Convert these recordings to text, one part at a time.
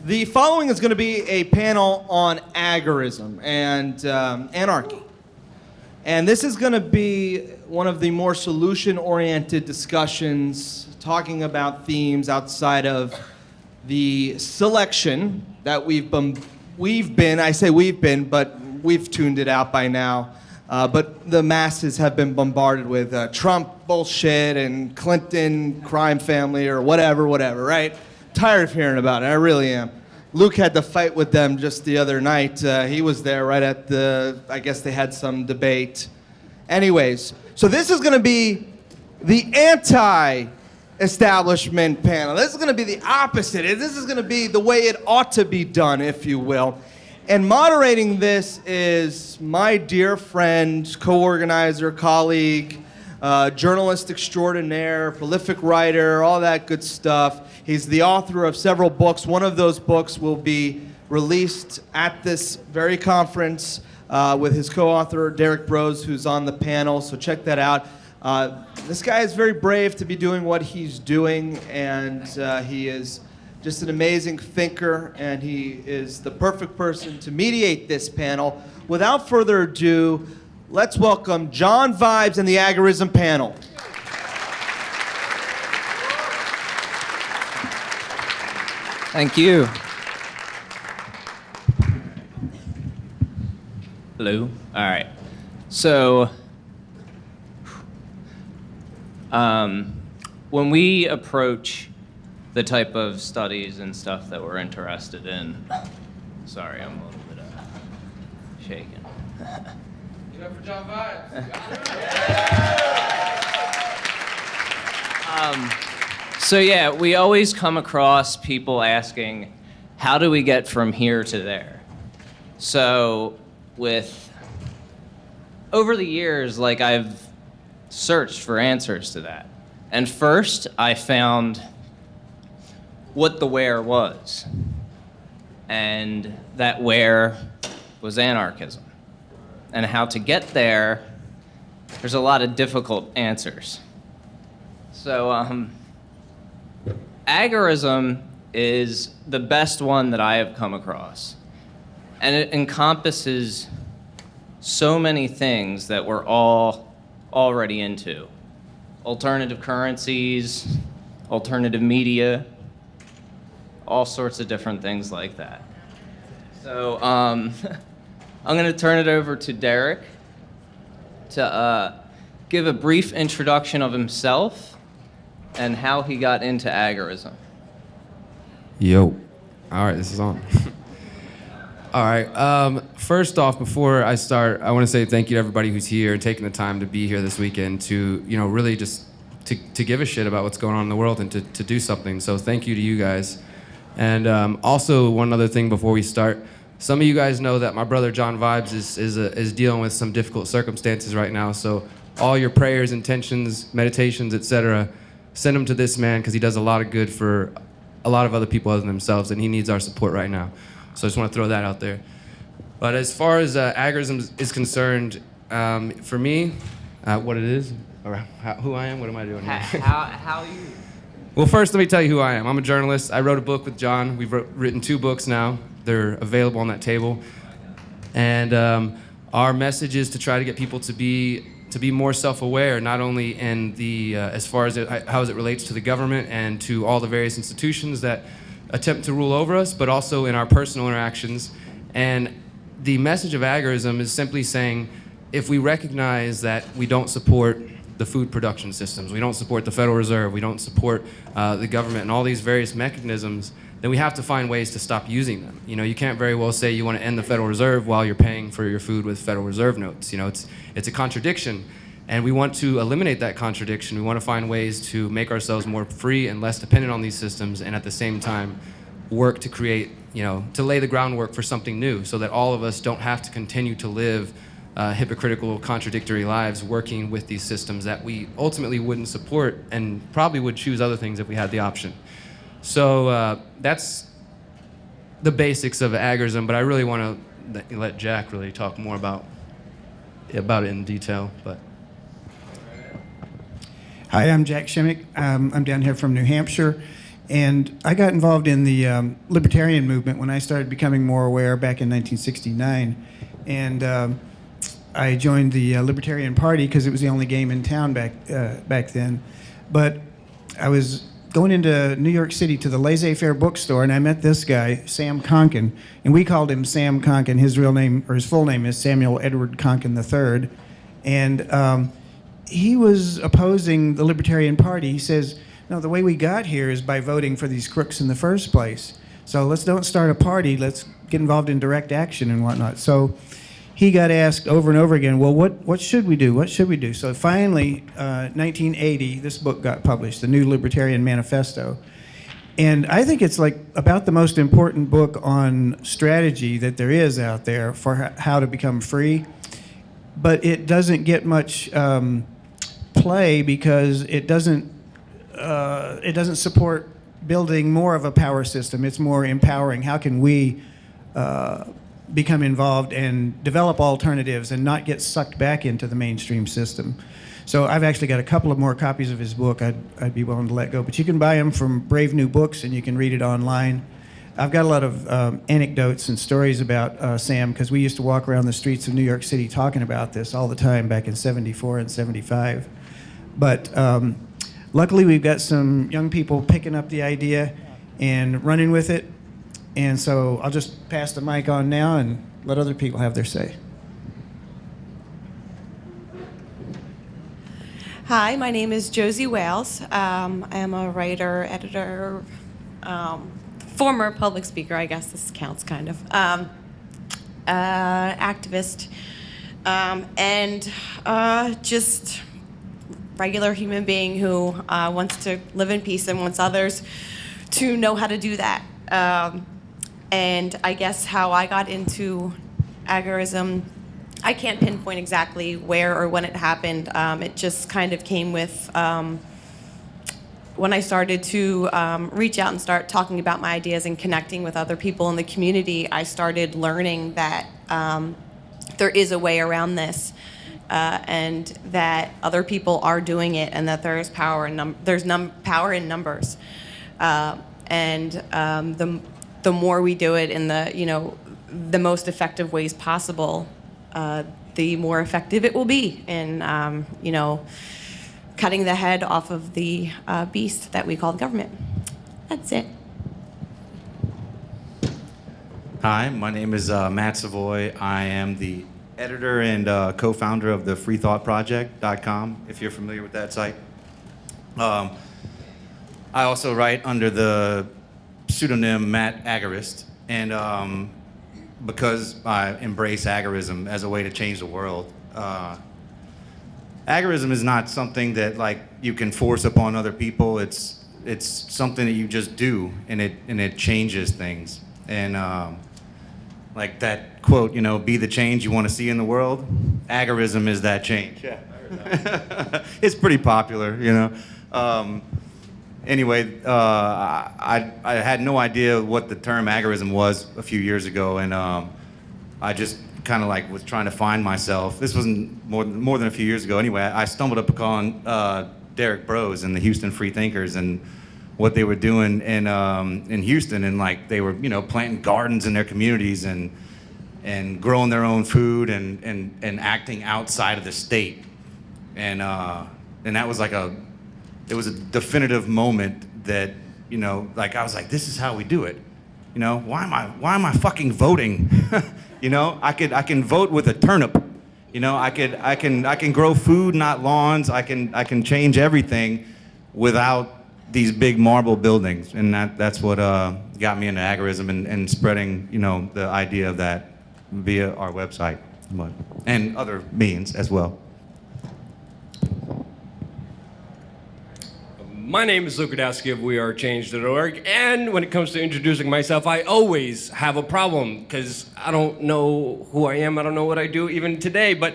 The following is going to be a panel on agorism and anarchy. And this is going to be one of the more solution-oriented discussions talking about themes outside of the selection that we've been, but we've tuned it out by now. But the masses have been bombarded with Trump bullshit and Clinton crime family or whatever, right? Tired of hearing about it, I really am. Luke had to fight with them just the other night. He was there right at I guess they had some debate. Anyways, so this is gonna be the anti-establishment panel. This is gonna be the opposite. This is gonna be the way it ought to be done, if you will. And moderating this is my dear friend, co-organizer, colleague, journalist extraordinaire, prolific writer, all that good stuff. He's the author of several books. One of those books will be released at this very conference with his co-author, Derrick Broze, who's on the panel, so check that out. This guy is very brave to be doing what he's doing, and he is just an amazing thinker, and he is the perfect person to mediate this panel. Without further ado, let's welcome John Vibes and the Agorism panel. Thank you. Hello. All right. So, when we approach the type of studies and stuff that we're interested in, sorry, I'm a little bit shaken. Give it up for John Vibes. So yeah, we always come across people asking, how do we get from here to there? So over the years, I've searched for answers to that. And first, I found what the where was. And that where was anarchism. And how to get there, there's a lot of difficult answers. So, agorism is the best one that I have come across. And it encompasses so many things that we're all already into. Alternative currencies, alternative media, all sorts of different things like that. So I'm gonna turn it over to Derrick to give a brief introduction of himself and how he got into agorism. Yo. All right, this is on. All right. First off, before I start, I want to say thank you to everybody who's here and taking the time to be here this weekend to, really just to give a shit about what's going on in the world and to do something. So thank you to you guys. And also, one other thing before we start, some of you guys know that my brother John Vibes is dealing with some difficult circumstances right now. So all your prayers, intentions, meditations, etc., send them to this man because he does a lot of good for a lot of other people other than themselves, and he needs our support right now. So I just want to throw that out there. But as far as agorism is concerned, for me, what it is, or who I am, what am I doing here? How you? Well, first let me tell you who I am. I'm a journalist. I wrote a book with John. We've written 2 books now. They're available on that table. And our message is to try to get people to be more self-aware, not only in the as far as how it relates to the government and to all the various institutions that attempt to rule over us, but also in our personal interactions. And the message of agorism is simply saying, if we recognize that we don't support the food production systems, we don't support the Federal Reserve, we don't support the government and all these various mechanisms, then we have to find ways to stop using them. You can't very well say you want to end the Federal Reserve while you're paying for your food with Federal Reserve notes. It's a contradiction, and we want to eliminate that contradiction. We want to find ways to make ourselves more free and less dependent on these systems, and at the same time work to create, to lay the groundwork for something new so that all of us don't have to continue to live hypocritical, contradictory lives working with these systems that we ultimately wouldn't support and probably would choose other things if we had the option. So that's the basics of agorism, but I really want to let Jack really talk more about it in detail. But Hi, I'm Jack Shimmick. I'm down here from New Hampshire, And I got involved in the libertarian movement when I started becoming more aware back in 1969. And I joined the Libertarian Party because it was the only game in town back then. But I was going into New York City to the Laissez-Faire bookstore, and I met this guy, Sam Conkin, and we called him Sam Conkin. His real name, or his full name, is Samuel Edward Conkin III. And he was opposing the Libertarian Party. He says, no, the way we got here is by voting for these crooks in the first place. So let's don't start a party. Let's get involved in direct action and whatnot. So he got asked over and over again, well, what should we do? What should we do? So finally, 1980, this book got published, The New Libertarian Manifesto. And I think it's like about the most important book on strategy that there is out there for how to become free. But it doesn't get much play because it doesn't support building more of a power system. It's more empowering. How can we become involved and develop alternatives and not get sucked back into the mainstream system? So I've actually got a couple of more copies of his book I'd be willing to let go. But you can buy them from Brave New Books, and you can read it online. I've got a lot of anecdotes and stories about Sam, because we used to walk around the streets of New York City talking about this all the time back in 74 and 75. But luckily, we've got some young people picking up the idea and running with it. And so I'll just pass the mic on now and let other people have their say. Hi, my name is Josie Wales. I am a writer, editor, former public speaker, I guess this counts kind of, activist, and just regular human being who wants to live in peace and wants others to know how to do that. And I guess how I got into agorism, I can't pinpoint exactly where or when it happened. It just kind of came with when I started to reach out and start talking about my ideas and connecting with other people in the community. I started learning that there is a way around this, and that other people are doing it, and that there is power in power in numbers. The more we do it in the most effective ways possible, the more effective it will be in cutting the head off of the beast that we call the government. That's it. Hi, my name is Matt Savoy. I am the editor and co-founder of the freethoughtproject.com, if you're familiar with that site. I also write under the pseudonym Matt Agorist, and because I embrace agorism as a way to change the world. Agorism is not something that you can force upon other people. It's something that you just do, and it changes things. And like that quote, be the change you want to see in the world. Agorism is that change. Yeah, I heard that. It's pretty popular, Anyway, I had no idea what the term agorism was a few years ago, and I just kind of was trying to find myself. This wasn't more than a few years ago. Anyway, I stumbled upon Derrick Broze and the Houston Free Thinkers and what they were doing in Houston, and they were planting gardens in their communities and growing their own food and acting outside of the state, and that was it was a definitive moment that, I was like, this is how we do it. Why am I fucking voting? I can vote with a turnip. I can grow food, not lawns. I can change everything without these big marble buildings. And that's what got me into agorism and spreading, the idea of that via our website and other means as well. My name is Rudkowski of WeAreChange.org, and when it comes to introducing myself, I always have a problem because I don't know who I am, I don't know what I do even today, but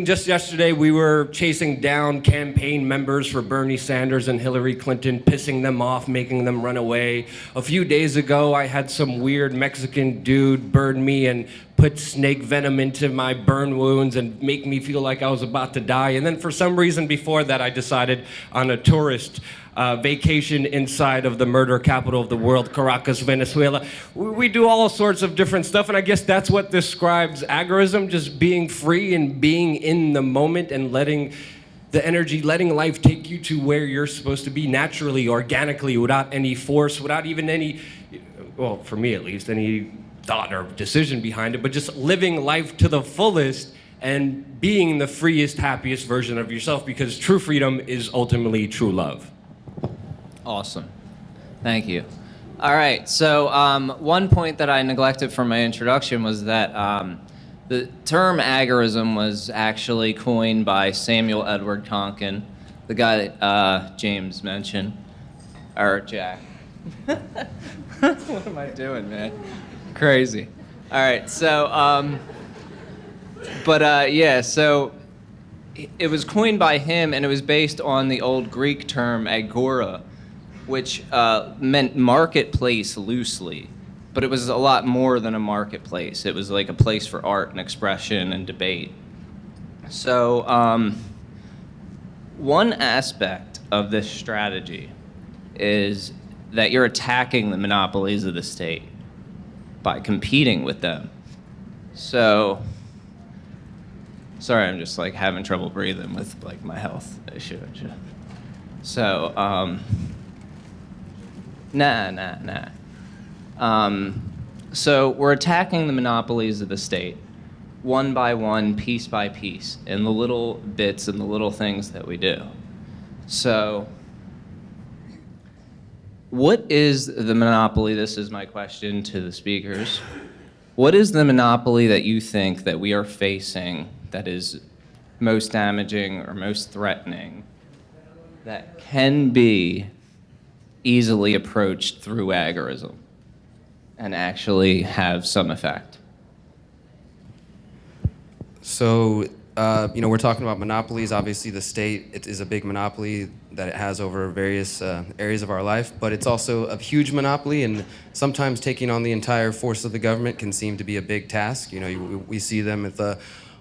just yesterday we were chasing down campaign members for Bernie Sanders and Hillary Clinton, pissing them off, making them run away. A few days ago, I had some weird Mexican dude burn me and put snake venom into my burn wounds and make me feel like I was about to die. And then for some reason before that, I decided on a tourist vacation inside of the murder capital of the world, Caracas, Venezuela. We do all sorts of different stuff, and I guess that's what describes agorism, just being free and being in the moment and letting the energy, letting life take you to where you're supposed to be naturally, organically, without any force, without even any, well, for me at least, any thought or decision behind it, but just living life to the fullest and being the freest, happiest version of yourself, because true freedom is ultimately true love. Awesome. Thank you. All right. So one point that I neglected from my introduction was that the term agorism was actually coined by Samuel Edward Konkin, the guy that James mentioned, or Jack. What am I doing, man? Crazy. All right. So, yeah. So it was coined by him, and it was based on the old Greek term agora, which meant marketplace loosely, but it was a lot more than a marketplace. It was like a place for art and expression and debate. So one aspect of this strategy is that you're attacking the monopolies of the state by competing with them. So, sorry, I'm just like having trouble breathing with like my health issue. So, so we're attacking the monopolies of the state, one by one, piece by piece, in the little bits and the little things that we do. So, what is the monopoly? This is my question to the speakers. What is the monopoly that you think that we are facing that is most damaging or most threatening that can be easily approached through agorism and actually have some effect? So, we're talking about monopolies. Obviously, the state, it is a big monopoly that it has over various areas of our life, but it's also a huge monopoly, and sometimes taking on the entire force of the government can seem to be a big task. We see them with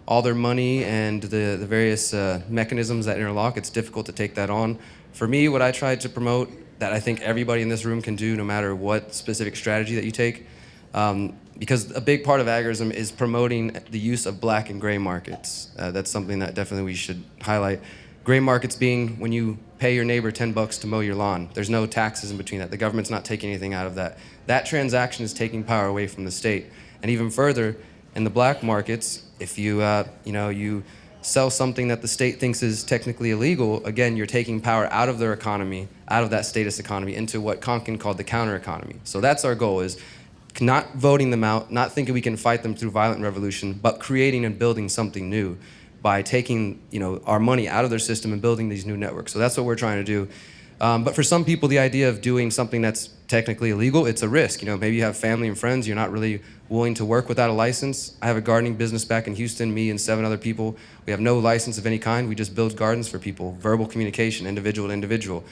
all their money and the various mechanisms that interlock. It's difficult to take that on. For me, what I tried to promote that I think everybody in this room can do no matter what specific strategy that you take, because a big part of agorism is promoting the use of black and gray markets. That's something that definitely we should highlight. Gray markets being when you pay your neighbor $10 to mow your lawn. There's no taxes in between that. The government's not taking anything out of that. That transaction is taking power away from the state. And even further, in the black markets, if you sell something that the state thinks is technically illegal, again, you're taking power out of their economy, out of that status economy, into what Konkin called the counter economy. So that's our goal, is not voting them out, not thinking we can fight them through violent revolution, but creating and building something new by taking our money out of their system and building these new networks. So that's what we're trying to do. But for some people, the idea of doing something that's technically illegal, it's a risk. Maybe you have family and friends, you're not really willing to work without a license. I have a gardening business back in Houston, me and 7 other people. We have no license of any kind. We just build gardens for people, verbal communication, individual to individual.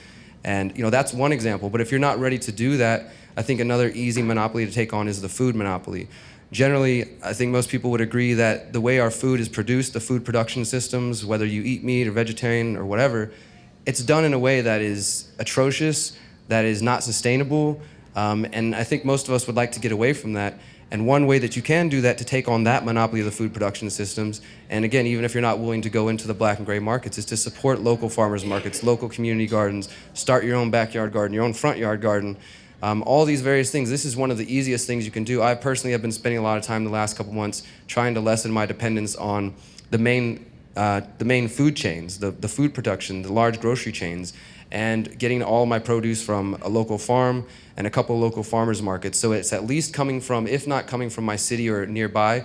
And that's one example. But if you're not ready to do that, I think another easy monopoly to take on is the food monopoly. Generally, I think most people would agree that the way our food is produced, the food production systems, whether you eat meat or vegetarian or whatever, it's done in a way that is atrocious, that is not sustainable, and I think most of us would like to get away from that. And one way that you can do that to take on that monopoly of the food production systems, and again, even if you're not willing to go into the black and gray markets, is to support local farmers markets, local community gardens, start your own backyard garden, your own front yard garden, all these various things. This is one of the easiest things you can do. I personally have been spending a lot of time the last couple months trying to lessen my dependence on the main food chains, the food production, the large grocery chains, and getting all my produce from a local farm and a couple local farmers markets. So it's at least coming from, if not coming from my city or nearby,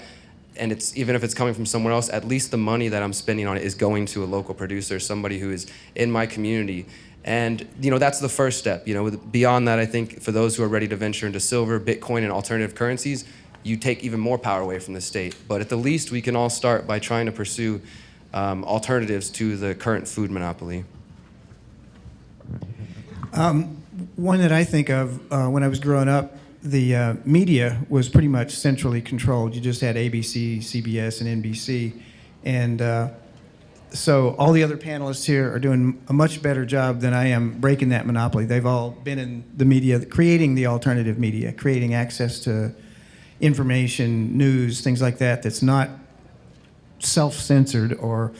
and it's even if it's coming from somewhere else, at least the money that I'm spending on it is going to a local producer, somebody who is in my community. And that's the first step. Beyond that, I think for those who are ready to venture into silver, Bitcoin, and alternative currencies, you take even more power away from the state. But at the least, we can all start by trying to pursue alternatives to the current food monopoly. One that I think of when I was growing up the media was pretty much centrally controlled. You just had ABC, CBS, and NBC. And so all the other panelists here are doing a much better job than I am breaking that monopoly. They've all been in the media, creating the alternative media, creating access to information, news, things like that, that's not self-censored or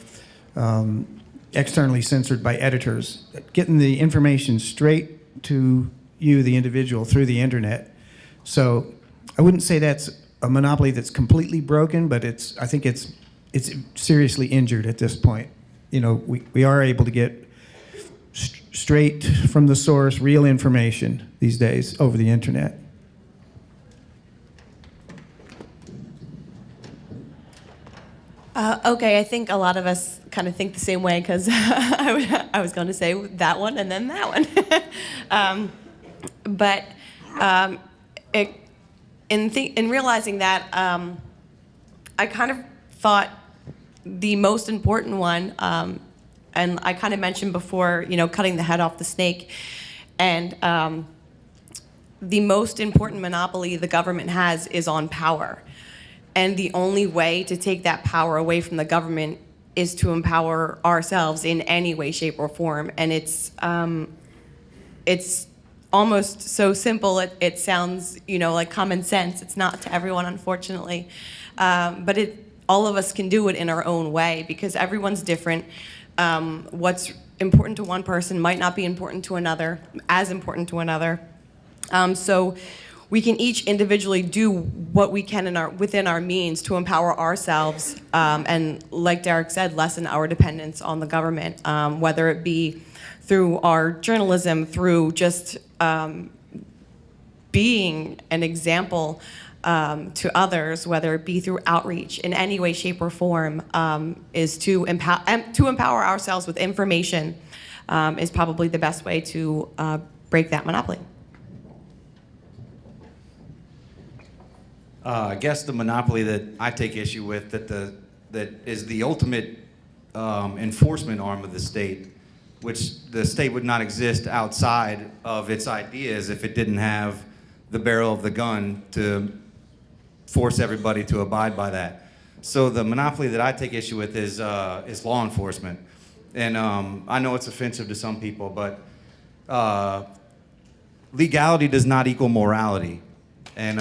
externally censored by editors. Getting the information straight to you, the individual, through the internet. So I wouldn't say that's a monopoly that's completely broken, but I think it's seriously injured at this point. You know, we are able to get straight from the source, real information these days over the internet. Okay, I think a lot of us kind of think the same way because I was going to say that one and then that one. In realizing that, I kind of thought the most important one, and I kind of mentioned before, you know, cutting the head off the snake, and the most important monopoly the government has is on power. And the only way to take that power away from the government is to empower ourselves in any way, shape, or form. And it's almost so simple. It sounds, you know, like common sense. It's not to everyone, unfortunately. But all of us can do it in our own way because everyone's different. What's important to one person might not be important to another, as important to another. So we can each individually do what we can within our means to empower ourselves, and like Derrick said, lessen our dependence on the government, whether it be through our journalism, through just being an example to others, whether it be through outreach in any way, shape, or form, is to empower ourselves with information is probably the best way to break that monopoly. I guess the monopoly that I take issue with, that is the ultimate enforcement arm of the state, which the state would not exist outside of its ideas if it didn't have the barrel of the gun to force everybody to abide by that. So the monopoly that I take issue with is law enforcement. And I know it's offensive to some people, but legality does not equal morality. And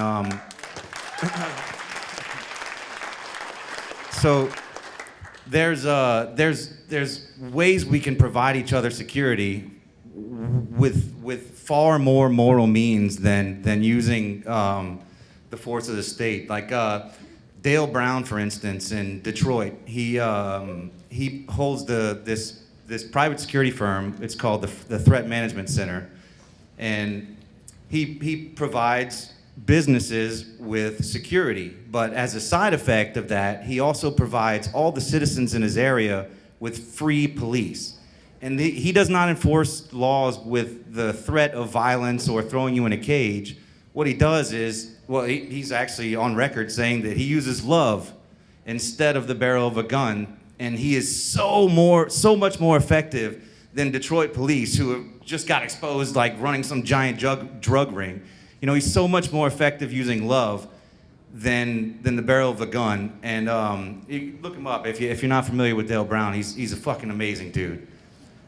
so there's ways we can provide each other security with far more moral means than using the force of the state. Like Dale Brown, for instance, in Detroit, he holds this private security firm. It's called the Threat Management Center, and he provides businesses with security, but as a side effect of that, he also provides all the citizens in his area with free police. And he does not enforce laws with the threat of violence or throwing you in a cage. What he does is, well, he's actually on record saying that he uses love instead of the barrel of a gun, and he is so much more effective than Detroit police, who have just got exposed like running some giant drug ring. You know, he's so much more effective using love than the barrel of a gun. And you look him up if you're not familiar with Dale Brown. He's a fucking amazing dude.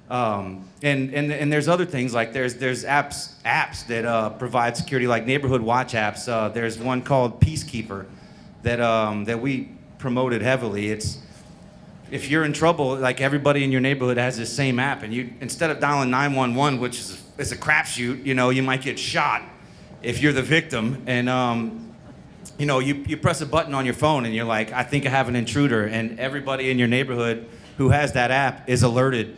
And there's other things like there's apps that provide security, like neighborhood watch apps. There's one called Peacekeeper that we promoted heavily. It's if you're in trouble, like everybody in your neighborhood has this same app, and you instead of dialing 911, which is a crapshoot, you know, you might get shot if you're the victim, and you know, you press a button on your phone and you're like, I think I have an intruder, and everybody in your neighborhood who has that app is alerted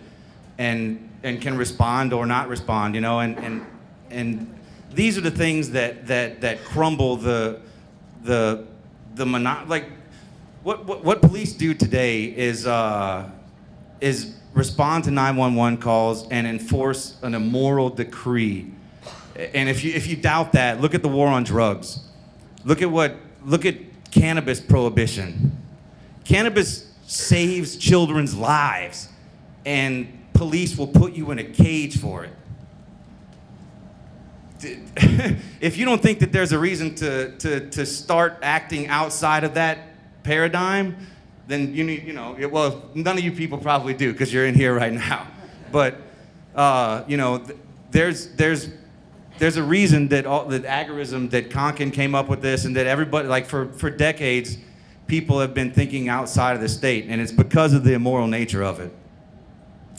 and can respond or not respond, you know, and these are the things that crumble the like what police do today is respond to 911 calls and enforce an immoral decree. And if you doubt that, look at the war on drugs. Look at cannabis prohibition. Cannabis saves children's lives, and police will put you in a cage for it. if you don't think that there's a reason to start acting outside of that paradigm, then you need, well, none of you people probably do because you're in here right now. But, there's a reason that that agorism, that Konkin came up with this, and that everybody, like for decades, people have been thinking outside of the state, and it's because of the immoral nature of it.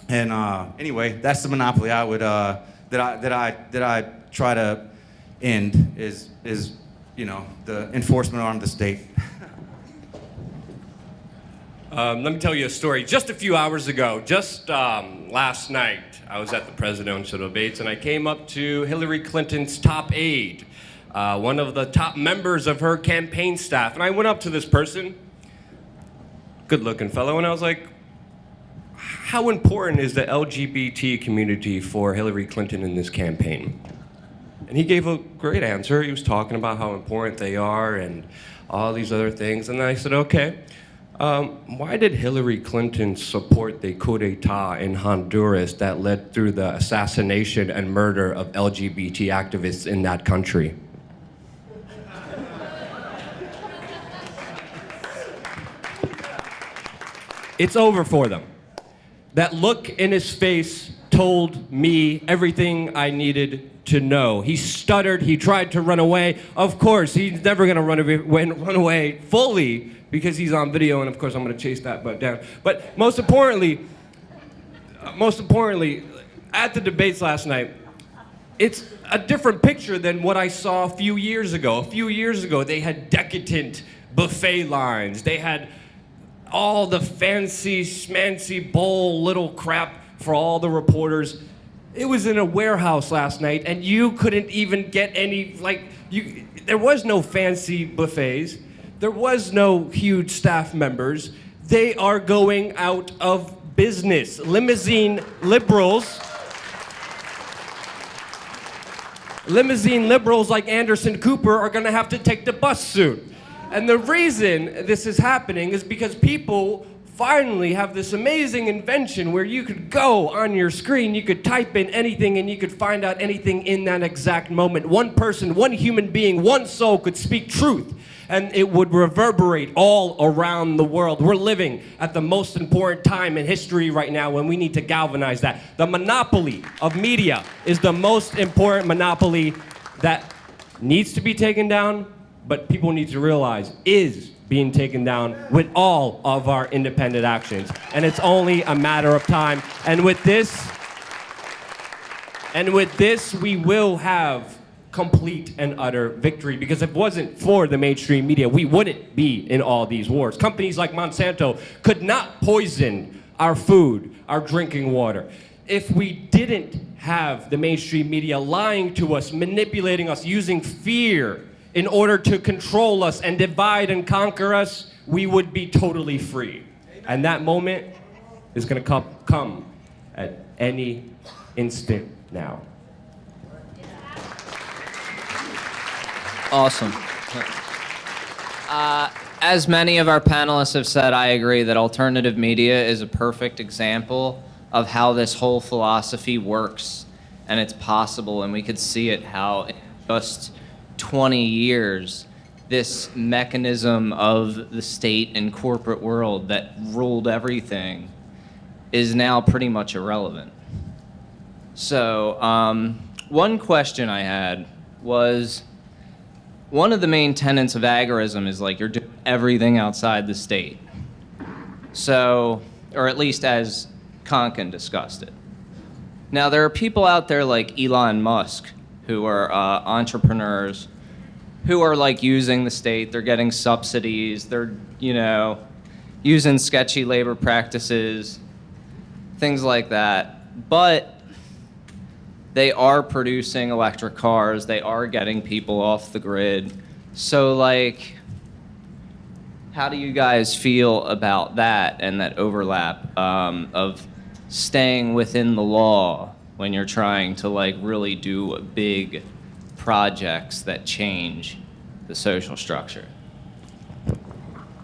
And anyway, that's the monopoly I would that I try to end is the enforcement arm of the state. Let me tell you a story. Just a few hours ago, just last night, I was at the presidential debates, and I came up to Hillary Clinton's top aide, one of the top members of her campaign staff, and I went up to this person, good-looking fellow, and I was like, how important is the LGBT community for Hillary Clinton in this campaign? And he gave a great answer. He was talking about how important they are and all these other things. And then I said, okay, why did Hillary Clinton support the coup d'etat in Honduras that led through the assassination and murder of LGBT activists in that country? It's over for them. That look in his face told me everything I needed to know. He stuttered, he tried to run away. Of course, he's never gonna run away fully because he's on video, and of course I'm gonna chase that butt down. But most importantly, at the debates last night, it's a different picture than what I saw a few years ago. A few years ago, they had decadent buffet lines. They had all the fancy, schmancy bowl little crap for all the reporters. It was in a warehouse last night, and you couldn't even get any, there was no fancy buffets. There was no huge staff members. They are going out of business. Limousine liberals like Anderson Cooper are gonna have to take the bus soon. And the reason this is happening is because people finally have this amazing invention where you could go on your screen, you could type in anything, and you could find out anything in that exact moment. One person, one human being, one soul could speak truth, and it would reverberate all around the world. We're living at the most important time in history right now when we need to galvanize that. The monopoly of media is the most important monopoly that needs to be taken down, but people need to realize is being taken down with all of our independent actions. And it's only a matter of time. And with this, we will have complete and utter victory, because if it wasn't for the mainstream media, we wouldn't be in all these wars. Companies like Monsanto could not poison our food, our drinking water. If we didn't have the mainstream media lying to us, manipulating us, using fear in order to control us and divide and conquer us, we would be totally free. And that moment is going to come at any instant now. Awesome. As many of our panelists have said, I agree that alternative media is a perfect example of how this whole philosophy works, and it's possible, and we could see it how in just 20 years, this mechanism of the state and corporate world that ruled everything is now pretty much irrelevant. So, one question I had was, one of the main tenets of agorism is you're doing everything outside the state. So, or at least as Konkin discussed it. Now, there are people out there like Elon Musk who are entrepreneurs who are using the state. They're getting subsidies. They're, using sketchy labor practices, things like that. But they are producing electric cars. They are getting people off the grid. So, how do you guys feel about that and that overlap of staying within the law when you're trying to really do big projects that change the social structure?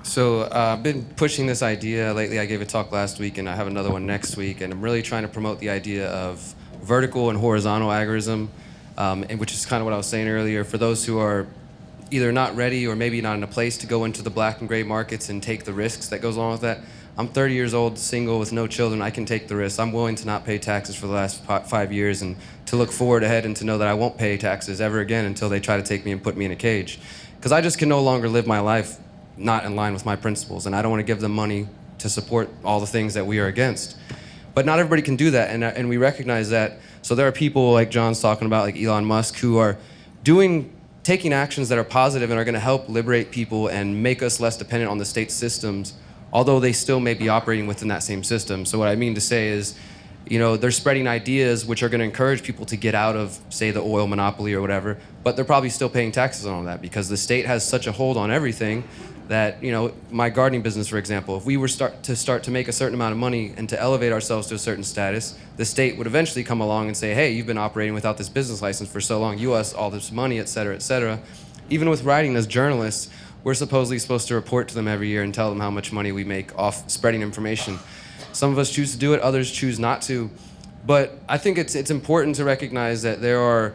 So I've been pushing this idea lately. I gave a talk last week, and I have another one next week, and I'm really trying to promote the idea of vertical and horizontal agorism. and which is kind of what I was saying earlier. For those who are either not ready or maybe not in a place to go into the black and gray markets and take the risks that goes along with that. I'm 30 years old, single with no children. I can take the risk. I'm willing to not pay taxes for the last 5 years and to look forward ahead and to know that I won't pay taxes ever again until they try to take me and put me in a cage. Because I just can no longer live my life not in line with my principles, and I don't want to give them money to support all the things that we are against. But not everybody can do that, and we recognize that. So there are people like John's talking about, like Elon Musk, who are taking actions that are positive and are going to help liberate people and make us less dependent on the state systems, although they still may be operating within that same system. So what I mean to say is, they're spreading ideas which are going to encourage people to get out of, say, the oil monopoly or whatever, but they're probably still paying taxes on all that because the state has such a hold on everything that, my gardening business, for example, if we were start to make a certain amount of money and to elevate ourselves to a certain status, the state would eventually come along and say, hey, you've been operating without this business license for so long, you owe us all this money, et cetera, et cetera. Even with writing as journalists, we're supposedly supposed to report to them every year and tell them how much money we make off spreading information. Some of us choose to do it, others choose not to. But I think it's important to recognize that there are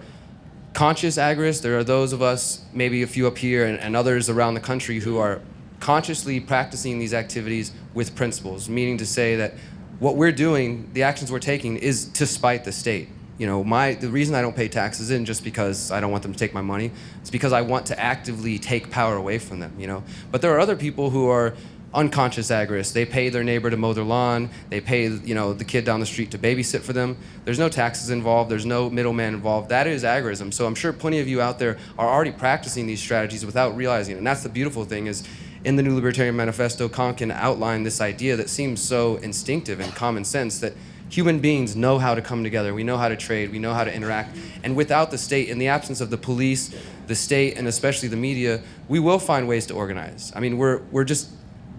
conscious agorists. There are those of us, maybe a few up here and others around the country, who are consciously practicing these activities with principles, meaning to say that what we're doing, the actions we're taking, is to spite the state. The reason I don't pay taxes isn't just because I don't want them to take my money. It's because I want to actively take power away from them, But there are other people who are unconscious agorists. They pay their neighbor to mow their lawn. They pay, the kid down the street to babysit for them. There's no taxes involved. There's no middleman involved. That is agorism. So I'm sure plenty of you out there are already practicing these strategies without realizing it. And that's the beautiful thing is, in the New Libertarian Manifesto, Konkin outlined this idea that seems so instinctive and common sense that human beings know how to come together. We know how to trade. We know how to interact. And without the state, in the absence of the police, the state, and especially the media, we will find ways to organize. I mean,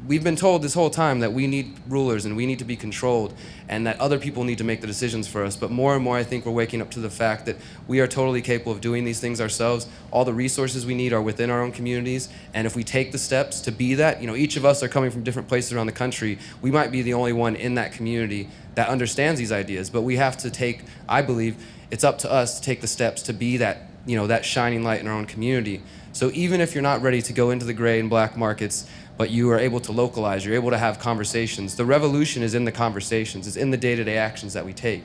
we've been told this whole time that we need rulers and we need to be controlled and that other people need to make the decisions for us. But more and more, I think we're waking up to the fact that we are totally capable of doing these things ourselves. All the resources we need are within our own communities. And if we take the steps to be that, each of us are coming from different places around the country. We might be the only one in that community that understands these ideas, but we have to I believe it's up to us to take the steps to be that, that shining light in our own community. So even if you're not ready to go into the gray and black markets, but you are able to localize, you're able to have conversations. The revolution is in the conversations. It's in the day-to-day actions that we take.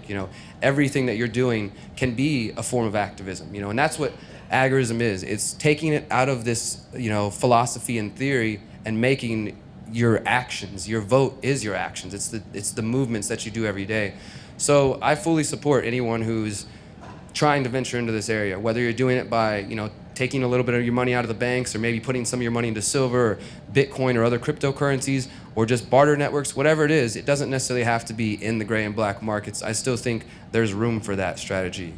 Everything that you're doing can be a form of activism, and that's what agorism is. It's taking it out of this, philosophy and theory and making your actions. Your vote is your actions. It's the movements that you do every day. So I fully support anyone who's trying to venture into this area, whether you're doing it by, taking a little bit of your money out of the banks or maybe putting some of your money into silver or Bitcoin or other cryptocurrencies or just barter networks, whatever it is, it doesn't necessarily have to be in the gray and black markets. I still think there's room for that strategy.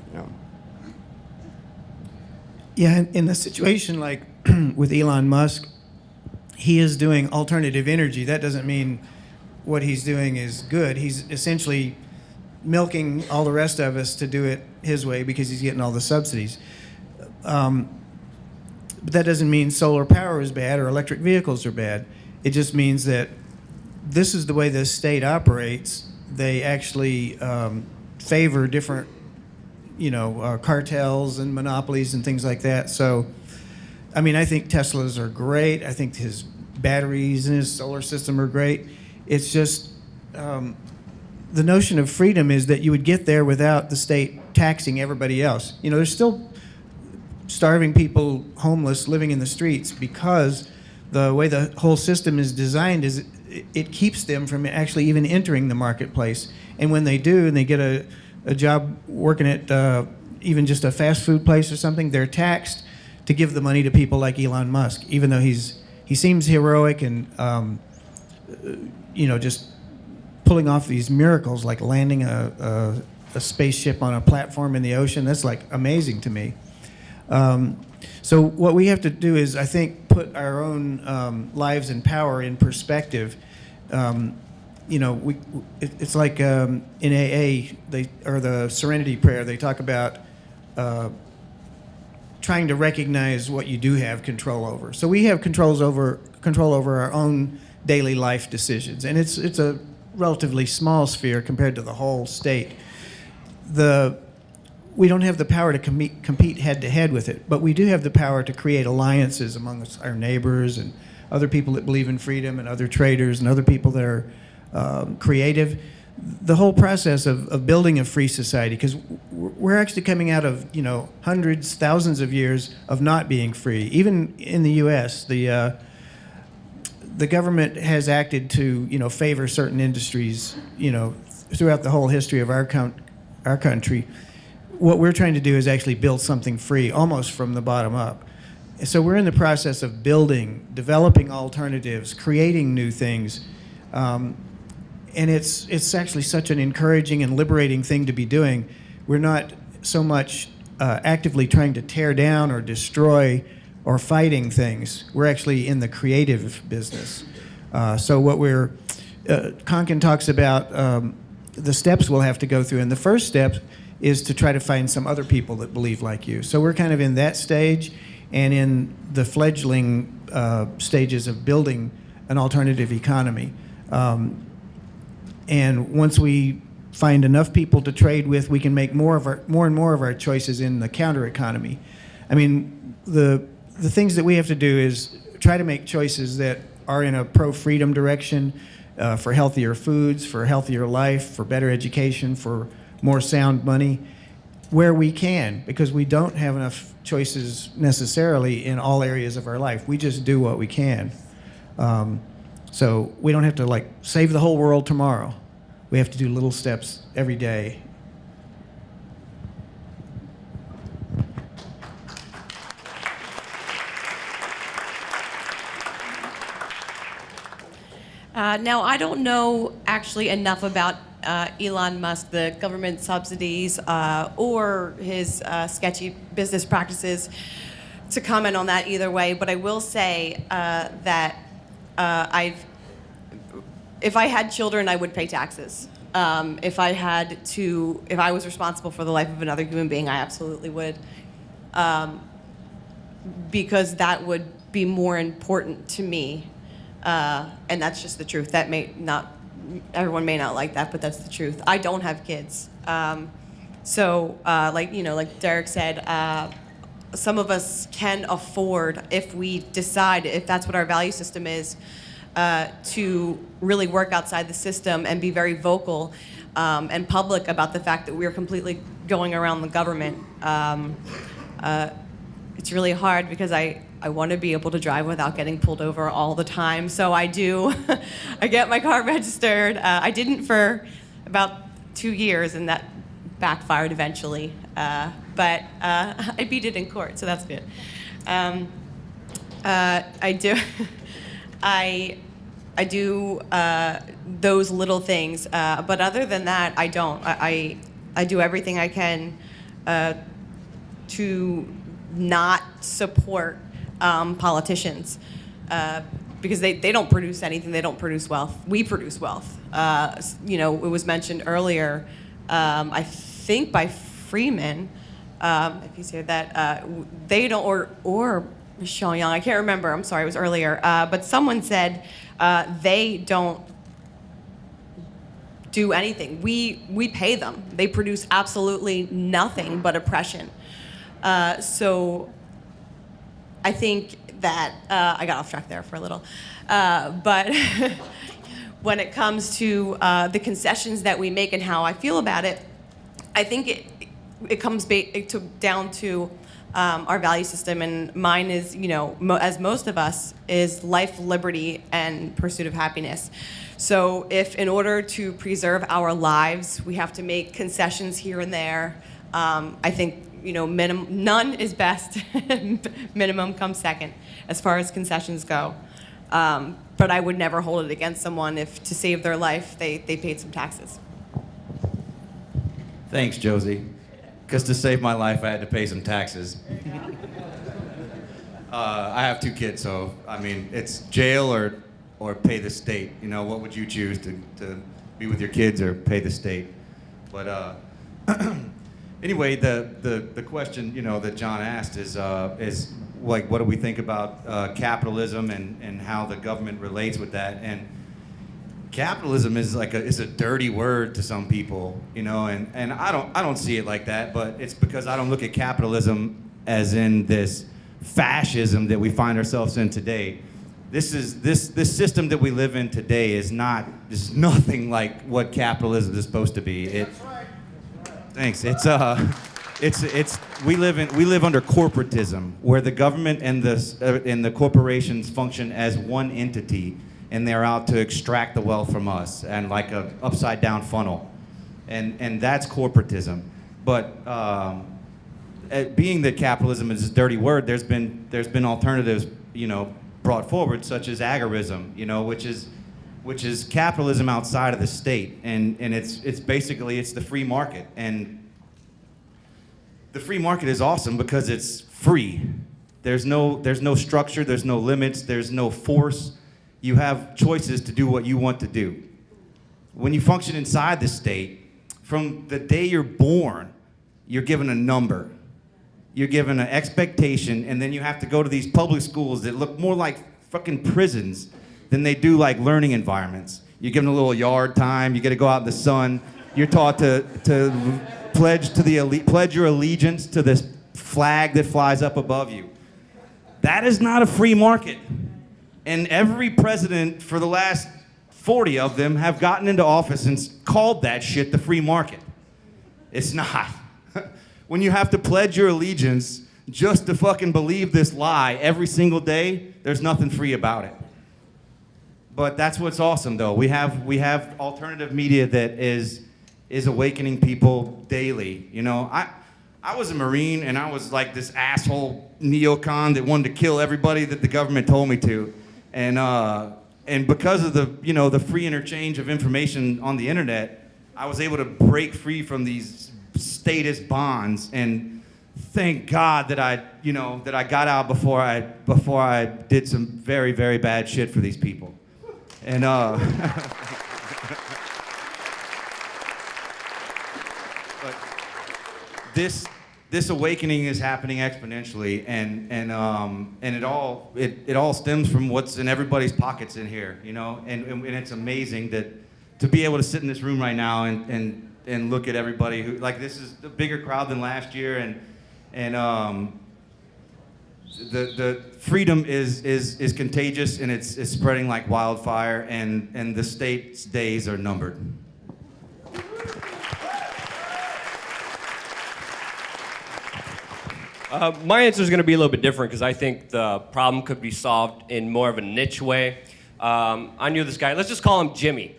Yeah, in a situation like with Elon Musk, he is doing alternative energy. That doesn't mean what he's doing is good. He's essentially milking all the rest of us to do it his way because he's getting all the subsidies. But that doesn't mean solar power is bad or electric vehicles are bad. It just means that this is the way the state operates. They actually favor different, cartels and monopolies and things like that. So, I think Teslas are great. I think his batteries and his solar system are great. It's just the notion of freedom is that you would get there without the state taxing everybody else. There's still starving people, homeless, living in the streets because the way the whole system is designed is it keeps them from actually even entering the marketplace. And when they do and they get a job working at even just a fast food place or something, they're taxed to give the money to people like Elon Musk, even though he seems heroic and just pulling off these miracles like landing a spaceship on a platform in the ocean. That's like amazing to me. So what we have to do is, I think, put our own lives and power in perspective. It's like in AA, or the Serenity Prayer, they talk about trying to recognize what you do have control over. So we have control over our own daily life decisions, and it's a relatively small sphere compared to the whole state. we don't have the power to compete head to head with it, but we do have the power to create alliances among our neighbors and other people that believe in freedom and other traders and other people that are creative. The whole process of building a free society, because we're actually coming out of hundreds, thousands of years of not being free. Even in the U.S., the government has acted to favor certain industries throughout the whole history of our country. What we're trying to do is actually build something free, almost from the bottom up. So we're in the process of developing alternatives, creating new things. And it's actually such an encouraging and liberating thing to be doing. We're not so much actively trying to tear down or destroy or fighting things. We're actually in the creative business. So what Konkin talks about the steps we'll have to go through. And the first step is to try to find some other people that believe like you. So we're kind of in that stage and in the fledgling stages of building an alternative economy. And once we find enough people to trade with, we can make more and more of our choices in the counter economy. I mean, the things that we have to do is try to make choices that are in a pro-freedom direction, for healthier foods, for healthier life, for better education, for more sound money, where we can, because we don't have enough choices necessarily in all areas of our life. We just do what we can. So we don't have to save the whole world tomorrow. We have to do little steps every day. Now, I don't know actually enough about Elon Musk, the government subsidies, or his sketchy business practices to comment on that either way, but I will say that if I had children, I would pay taxes. If I was responsible for the life of another human being, I absolutely would. Because that would be more important to me. And that's just the truth. Everyone may not like that, but that's the truth. I don't have kids. Like Derrick said, some of us can afford, if we decide, if that's what our value system is, to really work outside the system and be very vocal and public about the fact that we're completely going around the government. It's really hard because I want to be able to drive without getting pulled over all the time. So I do. I get my car registered. I didn't for about 2 years, and that backfired eventually. But I beat it in court, so that's good. I do. I do those little things, but other than that, I don't. I do everything I can to not support politicians because they don't produce anything. They don't produce wealth. We produce wealth. It was mentioned earlier, I think by Freeman, if he's here, that they don't, or Michelle Young, I can't remember, I'm sorry, it was earlier, but someone said they don't do anything. We pay them. They produce absolutely nothing but oppression. So I think that, I got off track there for a little, but when it comes to the concessions that we make and how I feel about it, I think it comes down to our value system, and mine is, as most of us, is life, liberty, and pursuit of happiness. So if in order to preserve our lives, we have to make concessions here and there, I think, none is best. Minimum comes second as far as concessions go. But I would never hold it against someone if, to save their life, they paid some taxes. Thanks, Josie. Because to save my life, I had to pay some taxes. I have 2 kids, so, it's jail or pay the state. What would you choose, to be with your kids or pay the state? But anyway, the question, that John asked is like, what do we think about capitalism and how the government relates with that? And capitalism is is a dirty word to some people, you know, and I don't see it like that, but it's because I don't look at capitalism as in this fascism that we find ourselves in today. This system that we live in today is nothing like what capitalism is supposed to be. Thanks. We live under corporatism, where the government and the corporations function as one entity, and they're out to extract the wealth from us, and like a upside down funnel, and that's corporatism. But being that capitalism is a dirty word, there's been alternatives, you know, brought forward, such as agorism, you know, which is capitalism outside of the state, and it's basically the free market. And the free market is awesome because it's free. There's no structure, there's no limits, there's no force. You have choices to do what you want to do. When you function inside the state, from the day you're born, you're given a number. You're given an expectation, and then you have to go to these public schools that look more like fucking prisons than they do like learning environments. You're given a little yard time, you get to go out in the sun. You're taught to pledge your allegiance to this flag that flies up above you. That is not a free market. And every president for the last 40 of them have gotten into office and called that shit the free market. It's not. When you have to pledge your allegiance just to fucking believe this lie every single day, there's nothing free about it. But that's what's awesome, though. We have alternative media that is awakening people daily. You know, I was a Marine, and I was like this asshole neocon that wanted to kill everybody that the government told me to. And because of the free interchange of information on the internet, I was able to break free from these statist bonds, and thank God that I got out before I did some very, very bad shit for these people. And but this awakening is happening exponentially, and it all stems from what's in everybody's pockets in here, you know, and it's amazing that to be able to sit in this room right now and look at everybody who, like, this is a bigger crowd than last year, and the freedom is contagious, and it's spreading like wildfire, and the state's days are numbered. My answer is going to be a little bit different because I think the problem could be solved in more of a niche way. I knew this guy. Let's just call him Jimmy.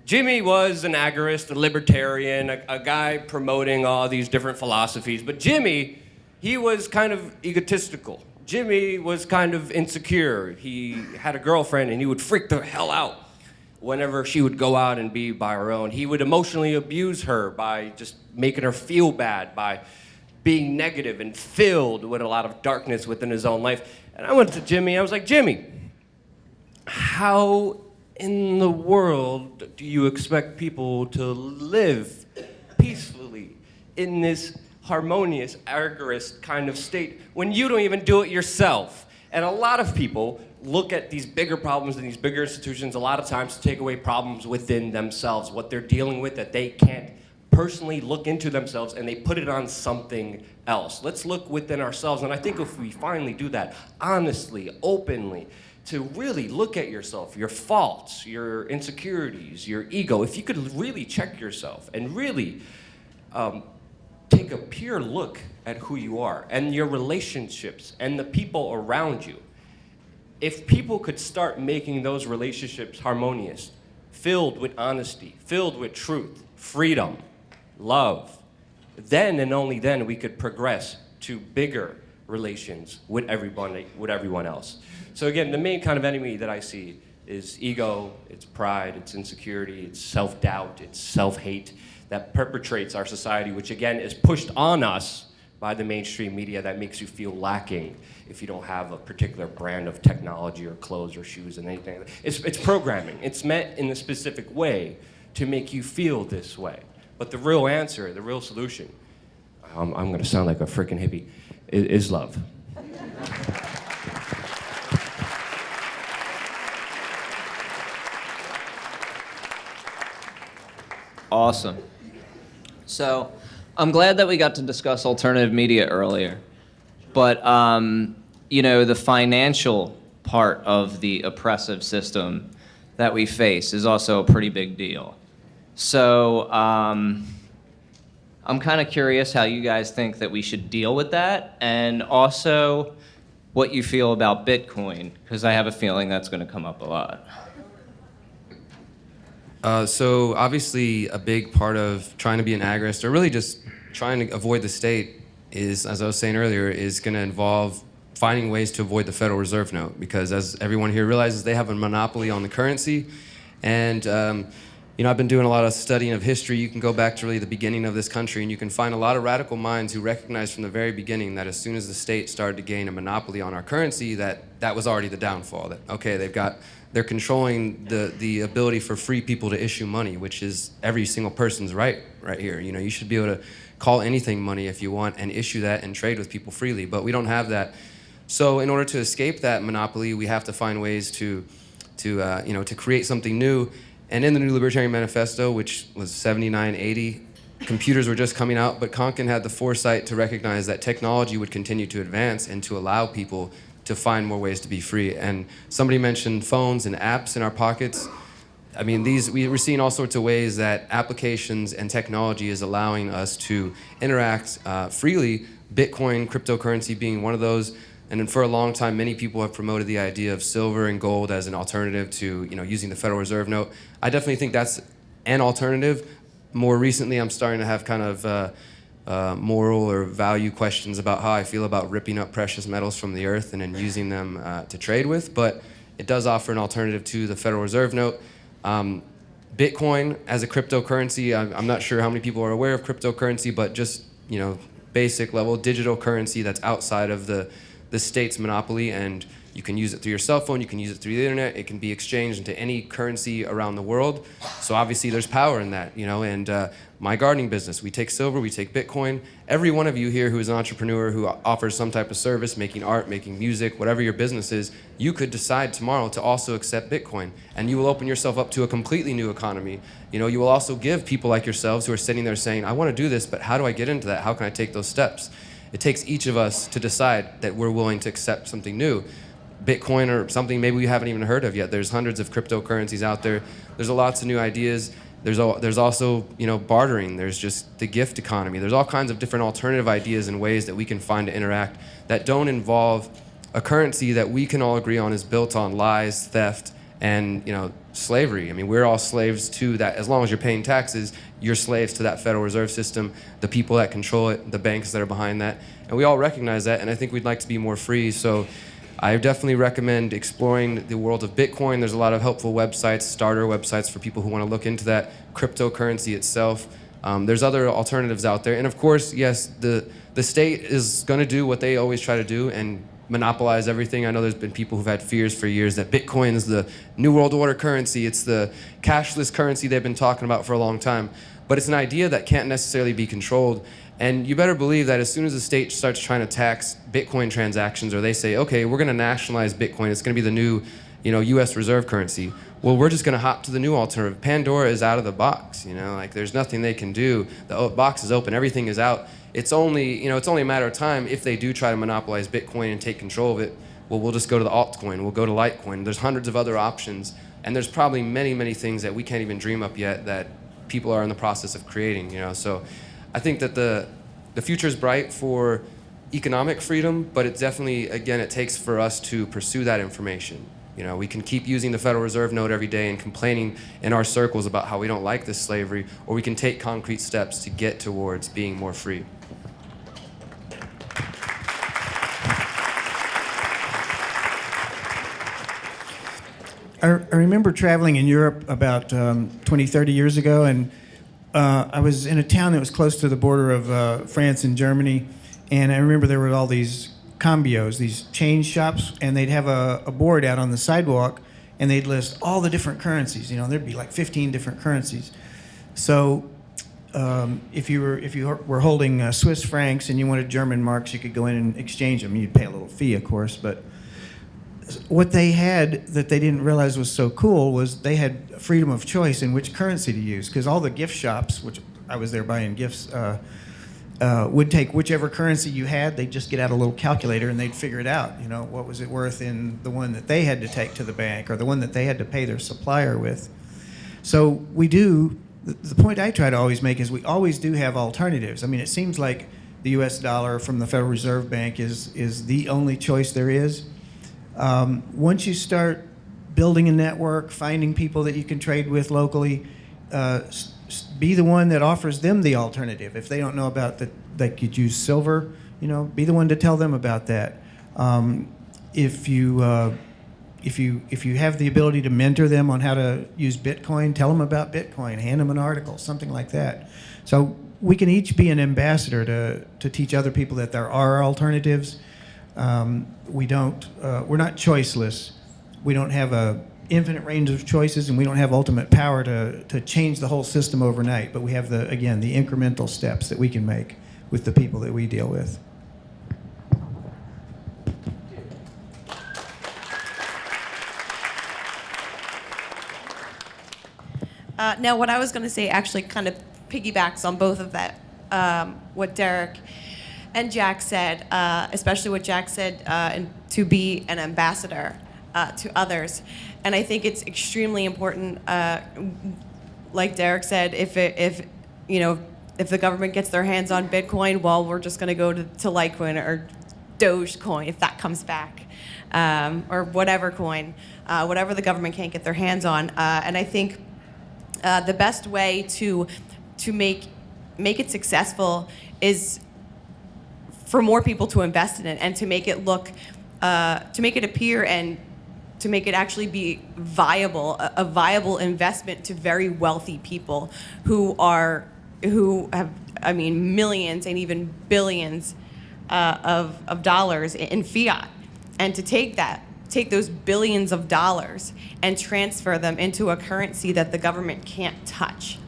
Jimmy was an agorist, a libertarian, a guy promoting all these different philosophies. But Jimmy, he was kind of egotistical. Jimmy was kind of insecure. He had a girlfriend, and he would freak the hell out whenever she would go out and be by her own. He would emotionally abuse her by just making her feel bad, by being negative and filled with a lot of darkness within his own life. And I went to Jimmy, I was like, Jimmy, how in the world do you expect people to live peacefully in this harmonious, agorist kind of state when you don't even do it yourself? And a lot of people look at these bigger problems in these bigger institutions a lot of times to take away problems within themselves, what they're dealing with that they can't personally look into themselves, and they put it on something else. Let's look within ourselves, and I think if we finally do that honestly, openly, to really look at yourself, your faults, your insecurities, your ego, if you could really check yourself and really take a pure look at who you are and your relationships and the people around you. If people could start making those relationships harmonious, filled with honesty, filled with truth, freedom, love, then and only then we could progress to bigger relations with everyone else. So again, the main kind of enemy that I see is ego, it's pride, it's insecurity, it's self-doubt, it's self-hate that perpetrates our society, which again is pushed on us by the mainstream media that makes you feel lacking if you don't have a particular brand of technology or clothes or shoes and anything. It's programming. It's meant in a specific way to make you feel this way. But the real answer, the real solution, I'm going to sound like a freaking hippie, is love. Awesome. So I'm glad that we got to discuss alternative media earlier. But, the financial part of the oppressive system that we face is also a pretty big deal. So I'm kind of curious how you guys think that we should deal with that, and also what you feel about Bitcoin, because I have a feeling that's going to come up a lot. So obviously a big part of trying to be an agorist, or really just trying to avoid the state, is, as I was saying earlier, is going to involve finding ways to avoid the Federal Reserve note, because as everyone here realizes, they have a monopoly on the currency. And I've been doing a lot of studying of history. You can go back to really the beginning of this country, and you can find a lot of radical minds who recognized from the very beginning that as soon as the state started to gain a monopoly on our currency, that was already the downfall. That, okay, they're controlling the ability for free people to issue money, which is every single person's right here. You should be able to call anything money if you want and issue that and trade with people freely, but we don't have that. So in order to escape that monopoly, we have to find ways to create something new. And in the New Libertarian Manifesto, which was 79, 80, computers were just coming out, but Konkin had the foresight to recognize that technology would continue to advance and to allow people to find more ways to be free. And somebody mentioned phones and apps in our pockets. I mean, we're seeing all sorts of ways that applications and technology is allowing us to interact freely, Bitcoin, cryptocurrency being one of those. And then for a long time, many people have promoted the idea of silver and gold as an alternative to, using the Federal Reserve note. I definitely think that's an alternative. More recently, I'm starting to have kind of moral or value questions about how I feel about ripping up precious metals from the earth and then using them to trade with. But it does offer an alternative to the Federal Reserve note. Bitcoin as a cryptocurrency, I'm not sure how many people are aware of cryptocurrency, but just, basic level digital currency that's outside of the state's monopoly, and you can use it through your cell phone, you can use it through the internet, it can be exchanged into any currency around the world. So obviously there's power in that, and my gardening business, we take silver, we take Bitcoin. Every one of you here who is an entrepreneur who offers some type of service, making art, making music, whatever your business is, you could decide tomorrow to also accept Bitcoin, and you will open yourself up to a completely new economy. You will also give people like yourselves who are sitting there saying, I want to do this, but how do I get into that? How can I take those steps? It takes each of us to decide that we're willing to accept something new. Bitcoin or something maybe we haven't even heard of yet. There's hundreds of cryptocurrencies out there. There's lots of new ideas. There's also, bartering. There's just the gift economy. There's all kinds of different alternative ideas and ways that we can find to interact that don't involve a currency that we can all agree on is built on lies, theft, and, slavery. I mean, we're all slaves to that. As long as you're paying taxes, you're slaves to that Federal Reserve System, the people that control it, the banks that are behind that. And we all recognize that, and I think we'd like to be more free. So I definitely recommend exploring the world of Bitcoin. There's a lot of helpful websites, starter websites for people who want to look into that, cryptocurrency itself. There's other alternatives out there. And of course, yes, the state is going to do what they always try to do and monopolize everything. I know there's been people who've had fears for years that Bitcoin is the New World Order currency. It's the cashless currency they've been talking about for a long time. But it's an idea that can't necessarily be controlled. And you better believe that as soon as the state starts trying to tax Bitcoin transactions, or they say, okay, we're going to nationalize Bitcoin, it's going to be the new, U.S. reserve currency. Well, we're just going to hop to the new alternative. Pandora is out of the box, there's nothing they can do. The box is open, everything is out. It's only a matter of time if they do try to monopolize Bitcoin and take control of it. Well, we'll just go to the altcoin, we'll go to Litecoin. There's hundreds of other options, and there's probably many, many things that we can't even dream up yet that people are in the process of creating, So I think that the future is bright for economic freedom, but it definitely, again, it takes for us to pursue that information. We can keep using the Federal Reserve note every day and complaining in our circles about how we don't like this slavery, or we can take concrete steps to get towards being more free. I remember traveling in Europe about 20, 30 years ago, and I was in a town that was close to the border of France and Germany, and I remember there were all these cambios, these change shops, and they'd have a board out on the sidewalk, and they'd list all the different currencies. There'd be like 15 different currencies. So if you were holding Swiss francs and you wanted German marks, you could go in and exchange them. You'd pay a little fee, of course, but what they had that they didn't realize was so cool was they had freedom of choice in which currency to use, because all the gift shops, which I was there buying gifts, would take whichever currency you had. They'd just get out a little calculator and they'd figure it out. You know, what was it worth in the one that they had to take to the bank or the one that they had to pay their supplier with. So we do, the point I try to always make is we always do have alternatives. I mean, it seems like the US dollar from the Federal Reserve Bank is the only choice there is. Once you start building a network, finding people that you can trade with locally, be the one that offers them the alternative. If they don't know about that, they could use silver. You know, be the one to tell them about that. If you have the ability to mentor them on how to use Bitcoin, tell them about Bitcoin. Hand them an article, something like that. So we can each be an ambassador to teach other people that there are alternatives. We're not choiceless. We don't have a infinite range of choices, and we don't have ultimate power to change the whole system overnight. But we have the incremental steps that we can make with the people that we deal with. Now, what I was going to say actually kind of piggybacks on both of that, what Derrick and Jack said, especially what Jack said, and to be an ambassador to others. And I think it's extremely important, like Derrick said, if the government gets their hands on Bitcoin, well, we're just going to go to Litecoin or Dogecoin if that comes back, or whatever coin, whatever the government can't get their hands on. And I think the best way to make it successful is for more people to invest in it and to make it look, to make it appear and to make it actually be viable, a viable investment to very wealthy people who have, I mean, millions and even billions of dollars in fiat, and to take those billions of dollars and transfer them into a currency that the government can't touch.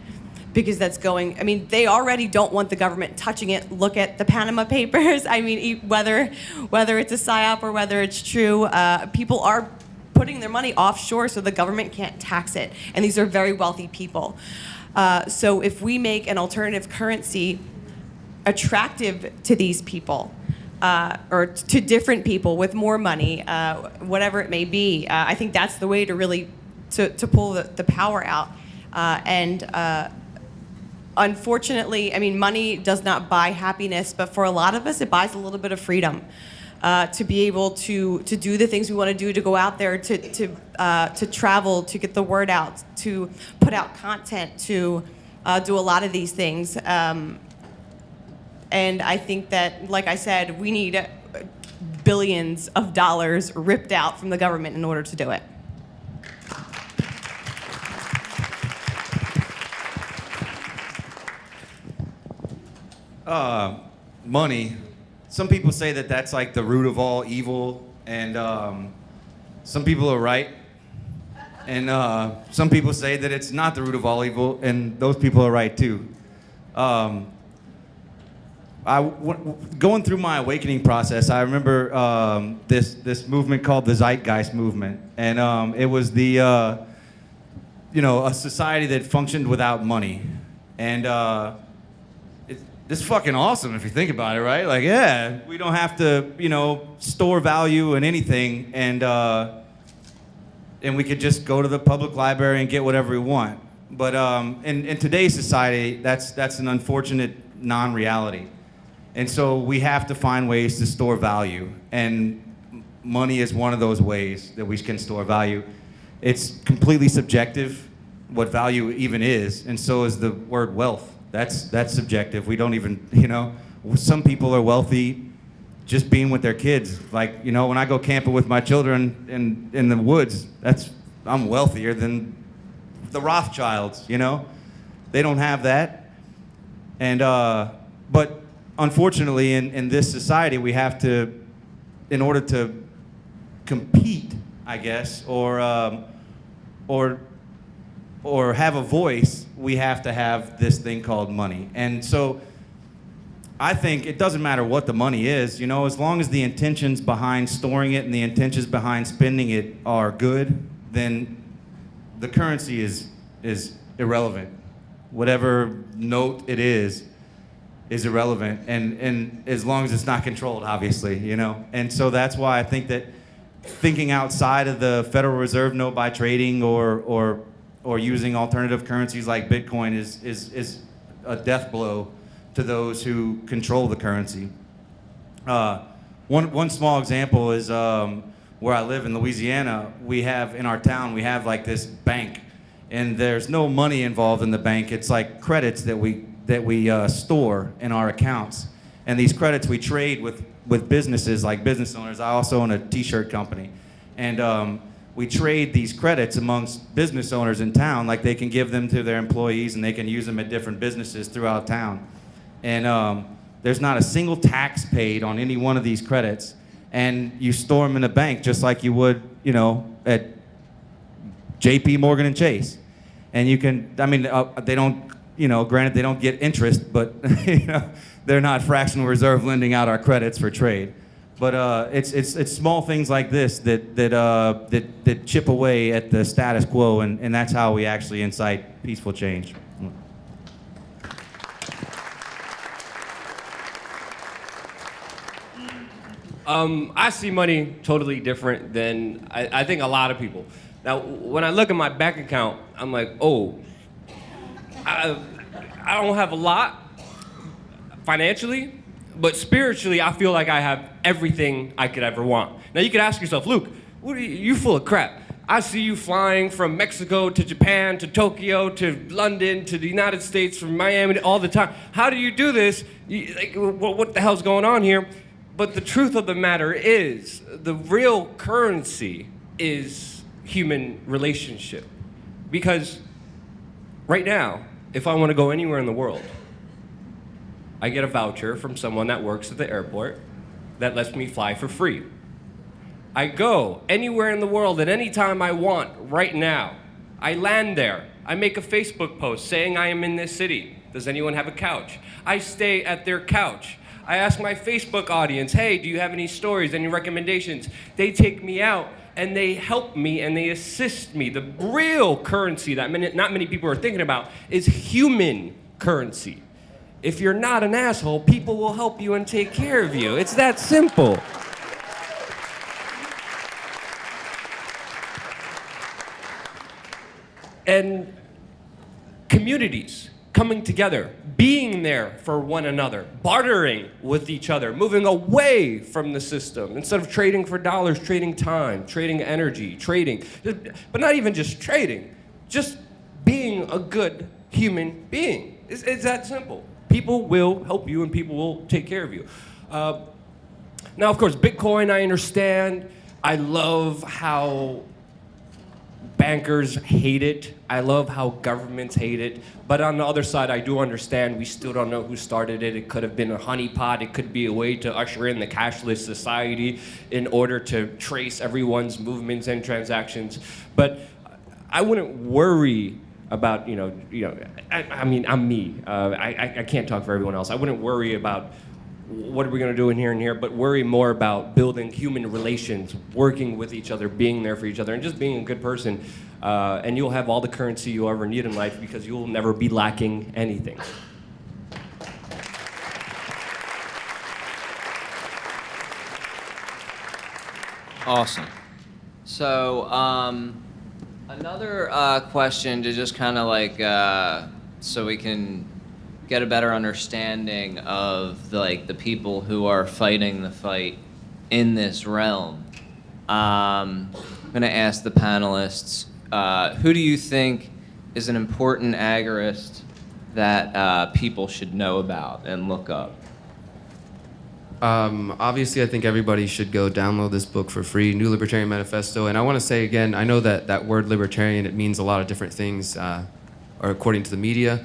Because that's going, I mean, they already don't want the government touching it. Look at the Panama Papers. I mean, whether it's a psyop or whether it's true, people are putting their money offshore so the government can't tax it. And these are very wealthy people. So if we make an alternative currency attractive to these people, or to different people with more money, whatever it may be, I think that's the way to really to pull the power out. Unfortunately, I mean, money does not buy happiness, but for a lot of us, it buys a little bit of freedom to be able to do the things we want to do, to go out there, to travel, to get the word out, to put out content, to do a lot of these things. And I think that, like I said, we need billions of dollars ripped out from the government in order to do it. Money. Some people say that that's like the root of all evil, and some people are right. And some people say that it's not the root of all evil, and those people are right too. Going through my awakening process, I remember this movement called the Zeitgeist movement, and it was the a society that functioned without money, and it's fucking awesome if you think about it, right? Like, yeah, we don't have to store value in anything, and we could just go to the public library and get whatever we want. But in today's society, that's an unfortunate non-reality. And so we have to find ways to store value. And money is one of those ways that we can store value. It's completely subjective what value even is, and so is the word wealth. That's subjective. We don't even, some people are wealthy just being with their kids. Like, when I go camping with my children in the woods, I'm wealthier than the Rothschilds, They don't have that. And, but unfortunately, in this society, we have to, in order to compete, I guess, or have a voice, we have to have this thing called money. And so I think it doesn't matter what the money is, as long as the intentions behind storing it and the intentions behind spending it are good, then the currency is irrelevant. Whatever note it is irrelevant, and as long as it's not controlled, obviously, And so that's why I think that thinking outside of the Federal Reserve note by trading or using alternative currencies like Bitcoin is a death blow to those who control the currency. One small example is where I live in Louisiana. In our town we have like this bank, and there's no money involved in the bank. It's like credits that we store in our accounts, and these credits we trade with businesses, like business owners. I also own a t-shirt company, and we trade these credits amongst business owners in town. Like, they can give them to their employees and they can use them at different businesses throughout town. And there's not a single tax paid on any one of these credits, and you store them in a bank just like you would, at JP Morgan and Chase. And you can, they don't, granted they don't get interest, but they're not fractional reserve lending out our credits for trade. But it's small things like this that chip away at the status quo, and that's how we actually incite peaceful change. I see money totally different than I think a lot of people. Now, when I look at my bank account, I'm like, oh, I don't have a lot financially, but spiritually, I feel like I have everything I could ever want. Now, you could ask yourself, Luke, you full of crap. I see you flying from Mexico to Japan to Tokyo to London to the United States, from Miami all the time. How do you do this? What the hell's going on here? But the truth of the matter is, the real currency is human relationship. Because right now, if I want to go anywhere in the world, I get a voucher from someone that works at the airport that lets me fly for free. I go anywhere in the world at any time I want right now. I land there. I make a Facebook post saying I am in this city. Does anyone have a couch? I stay at their couch. I ask my Facebook audience, hey, do you have any stories, any recommendations? They take me out and they help me and they assist me. The real currency that not many people are thinking about is human currency. If you're not an asshole, people will help you and take care of you. It's that simple. And communities coming together, being there for one another, bartering with each other, moving away from the system. Instead of trading for dollars, trading time, trading energy, trading. But not even just trading, just being a good human being. It's that simple. People will help you and people will take care of you. Now, of course, Bitcoin, I understand. I love how bankers hate it. I love how governments hate it. But on the other side, I do understand we still don't know who started it. It could have been a honeypot. It could be a way to usher in the cashless society in order to trace everyone's movements and transactions. But I wouldn't worry about, I'm me. I can't talk for everyone else. I wouldn't worry about what are we going to do in here and here, but worry more about building human relations, working with each other, being there for each other, and just being a good person. And you'll have all the currency you'll ever need in life because you'll never be lacking anything. Awesome. So, another question to just kind of so we can get a better understanding of the people who are fighting the fight in this realm. I'm going to ask the panelists, who do you think is an important agorist that people should know about and look up? Obviously, I think everybody should go download this book for free, New Libertarian Manifesto. And I want to say again, I know that word libertarian, it means a lot of different things, or according to the media.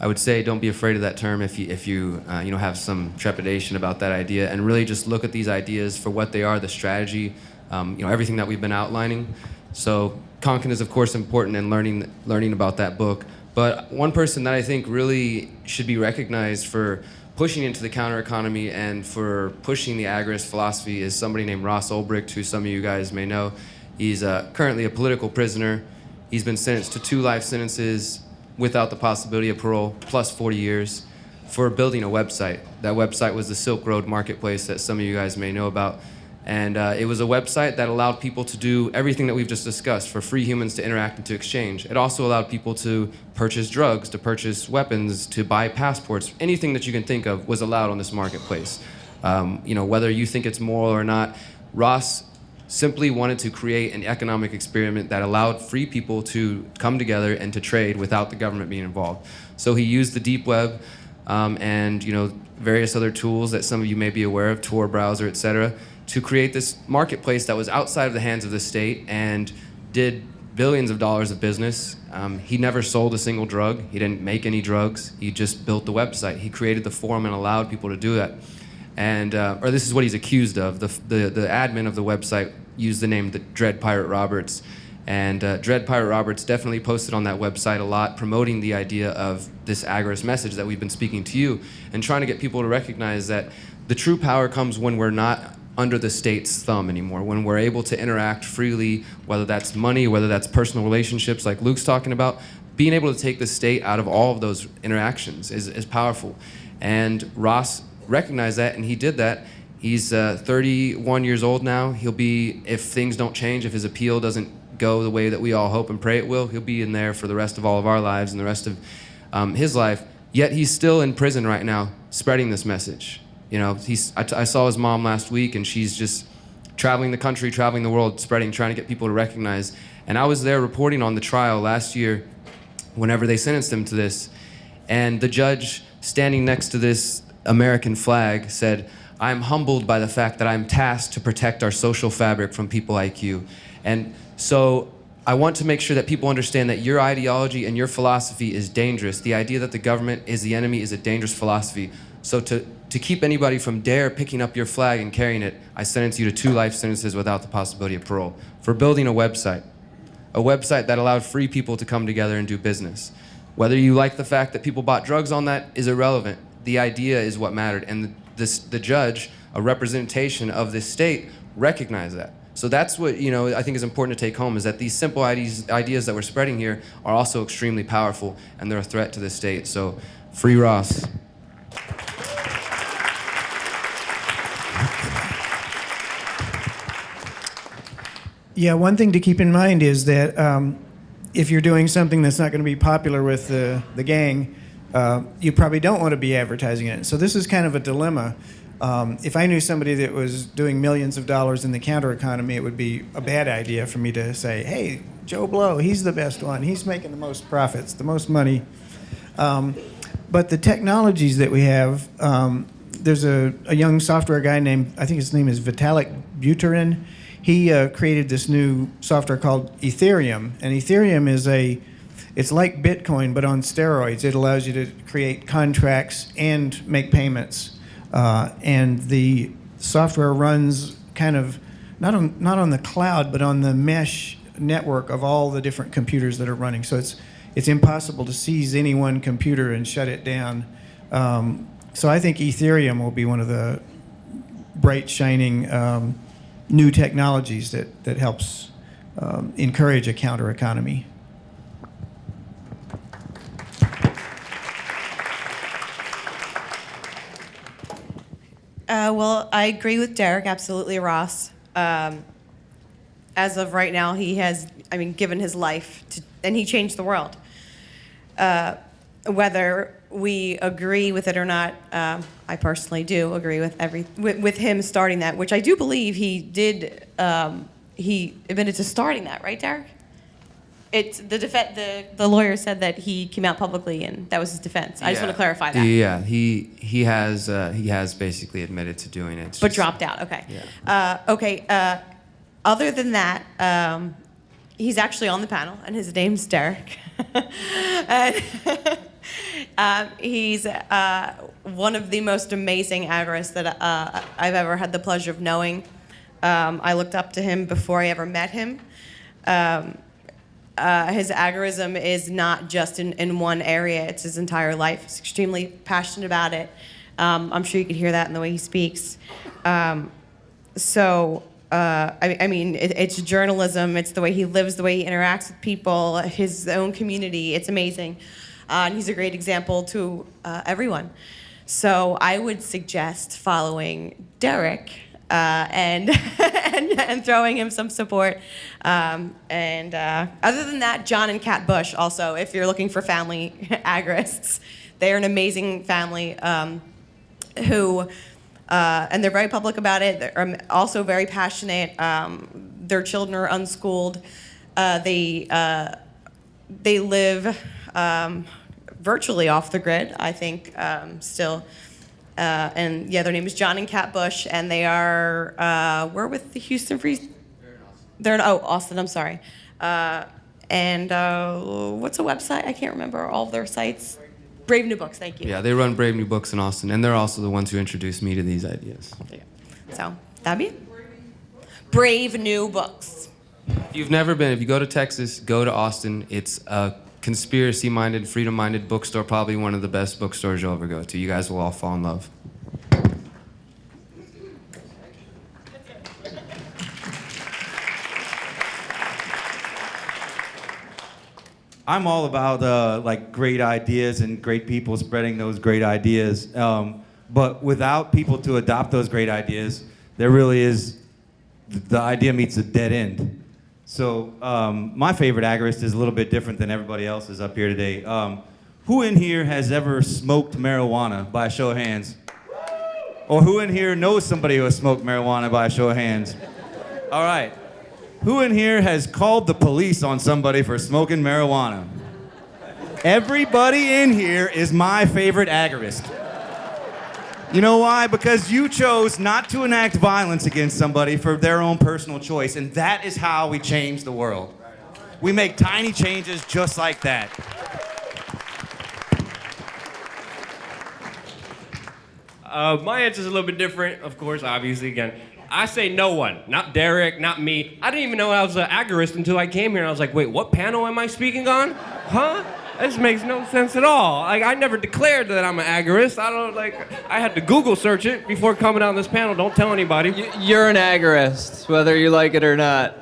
I would say don't be afraid of that term if you have some trepidation about that idea, and really just look at these ideas for what they are, the strategy, everything that we've been outlining. So Konkin is of course important in learning about that book, But one person that I think really should be recognized for pushing into the counter economy and for pushing the agorist philosophy is somebody named Ross Ulbricht, who some of you guys may know. He's currently a political prisoner. He's been sentenced to 2 life sentences without the possibility of parole, plus 40 years, for building a website. That website was the Silk Road Marketplace that some of you guys may know about. And it was a website that allowed people to do everything that we've just discussed, for free humans to interact and to exchange. It also allowed people to purchase drugs, to purchase weapons, to buy passports. Anything that you can think of was allowed on this marketplace. Whether you think it's moral or not, Ross simply wanted to create an economic experiment that allowed free people to come together and to trade without the government being involved. So he used the deep web and various other tools that some of you may be aware of, Tor browser, etc., to create this marketplace that was outside of the hands of the state and did billions of dollars of business. He never sold a single drug. He didn't make any drugs. He just built the website. He created the forum and allowed people to do that. And or this is what he's accused of. The admin of the website used the name Dread Pirate Roberts. And Dread Pirate Roberts definitely posted on that website a lot, promoting the idea of this agorist message that we've been speaking to you, and trying to get people to recognize that the true power comes when we're not under the state's thumb anymore, when we're able to interact freely, whether that's money, whether that's personal relationships like Luke's talking about. Being able to take the state out of all of those interactions is powerful. And Ross recognized that, and he did that. He's 31 years old now. He'll be, if things don't change, if his appeal doesn't go the way that we all hope and pray it will, he'll be in there for the rest of all of our lives and the rest of his life. Yet he's still in prison right now, spreading this message. I saw his mom last week, and she's just traveling the country, traveling the world, trying to get people to recognize. And I was there reporting on the trial last year whenever they sentenced him to this. And the judge standing next to this American flag said, "I'm humbled by the fact that I'm tasked to protect our social fabric from people like you." And so I want to make sure that people understand that your ideology and your philosophy is dangerous. The idea that the government is the enemy is a dangerous philosophy. So to keep anybody from dare picking up your flag and carrying it, I sentence you to 2 life sentences without the possibility of parole for building a website that allowed free people to come together and do business. Whether you like the fact that people bought drugs on that is irrelevant. The idea is what mattered, and the judge, a representation of this state, recognized that. So that's what I think is important to take home, is that these simple ideas that we're spreading here are also extremely powerful, and they're a threat to the state. So free Ross. Yeah, one thing to keep in mind is that if you're doing something that's not going to be popular with the gang, you probably don't want to be advertising it. So this is kind of a dilemma. If I knew somebody that was doing millions of dollars in the counter economy, it would be a bad idea for me to say, "Hey, Joe Blow, he's the best one. He's making the most profits, the most money." But the technologies that we have, there's a young software guy named, I think his name is Vitalik Buterin. He created this new software called Ethereum, and Ethereum it's like Bitcoin but on steroids. It allows you to create contracts and make payments, and the software runs kind of not on the cloud but on the mesh network of all the different computers that are running. So it's impossible to seize any one computer and shut it down. So I think Ethereum will be one of the bright, shining new technologies that helps encourage a counter economy. Well, I agree with Derrick, absolutely, Ross. As of right now, he has, given his life to, and he changed the world. Whether we agree with it or not, I personally do agree with him starting that, which I do believe he did. He admitted to starting that, right, Derrick? It's the lawyer said that he came out publicly and that was his defense. I just want to clarify that. Yeah, he has basically admitted to doing it. But dropped out. Okay. Yeah. Okay. Other than that, he's actually on the panel, and his name's Derrick. And he's one of the most amazing agorists that I've ever had the pleasure of knowing. I looked up to him before I ever met him. his agorism is not just in one area, it's his entire life. He's extremely passionate about it. I'm sure you could hear that in the way he speaks. I mean, it's journalism, it's the way he lives, the way he interacts with people, his own community. It's amazing. And he's a great example to everyone. So I would suggest following Derrick and throwing him some support. Other than that, John and Kat Bush also, if you're looking for family agorists. They're an amazing family who, and they're very public about it. They're also very passionate. Their children are unschooled. They live virtually off the grid, I think, still. And yeah, their name is John and Kat Bush, and they are, we're with the Houston Free. They're in Austin, I'm sorry. And what's a website? I can't remember all of their sites. Brave New Books, thank you. Yeah, they run Brave New Books in Austin, and they're also the ones who introduced me to these ideas. So, that'd be it. Brave New Books. If you've never been, if you go to Texas, go to Austin. It's a conspiracy-minded, freedom-minded bookstore, probably one of the best bookstores you'll ever go to. You guys will all fall in love. I'm all about like great ideas and great people spreading those great ideas. But without people to adopt those great ideas, there really is, the idea meets a dead end. So my favorite agorist is a little bit different than everybody else's up here today. Who in here has ever smoked marijuana, by a show of hands? Or who in here knows somebody who has smoked marijuana, by a show of hands? All right. Who in here has called the police on somebody for smoking marijuana? Everybody in here is my favorite agorist. You know why? Because you chose not to enact violence against somebody for their own personal choice, and that is how we change the world. We make tiny changes just like that. My answer is a little bit different, of course, obviously, again. I say no one, not Derrick, not me. I didn't even know I was an agorist until I came here, and I was like, wait, what panel am I speaking on? Huh? This makes no sense at all. Like, I never declared that I'm an agorist. I had to Google search it before coming on this panel. Don't tell anybody. You're an agorist, whether you like it or not.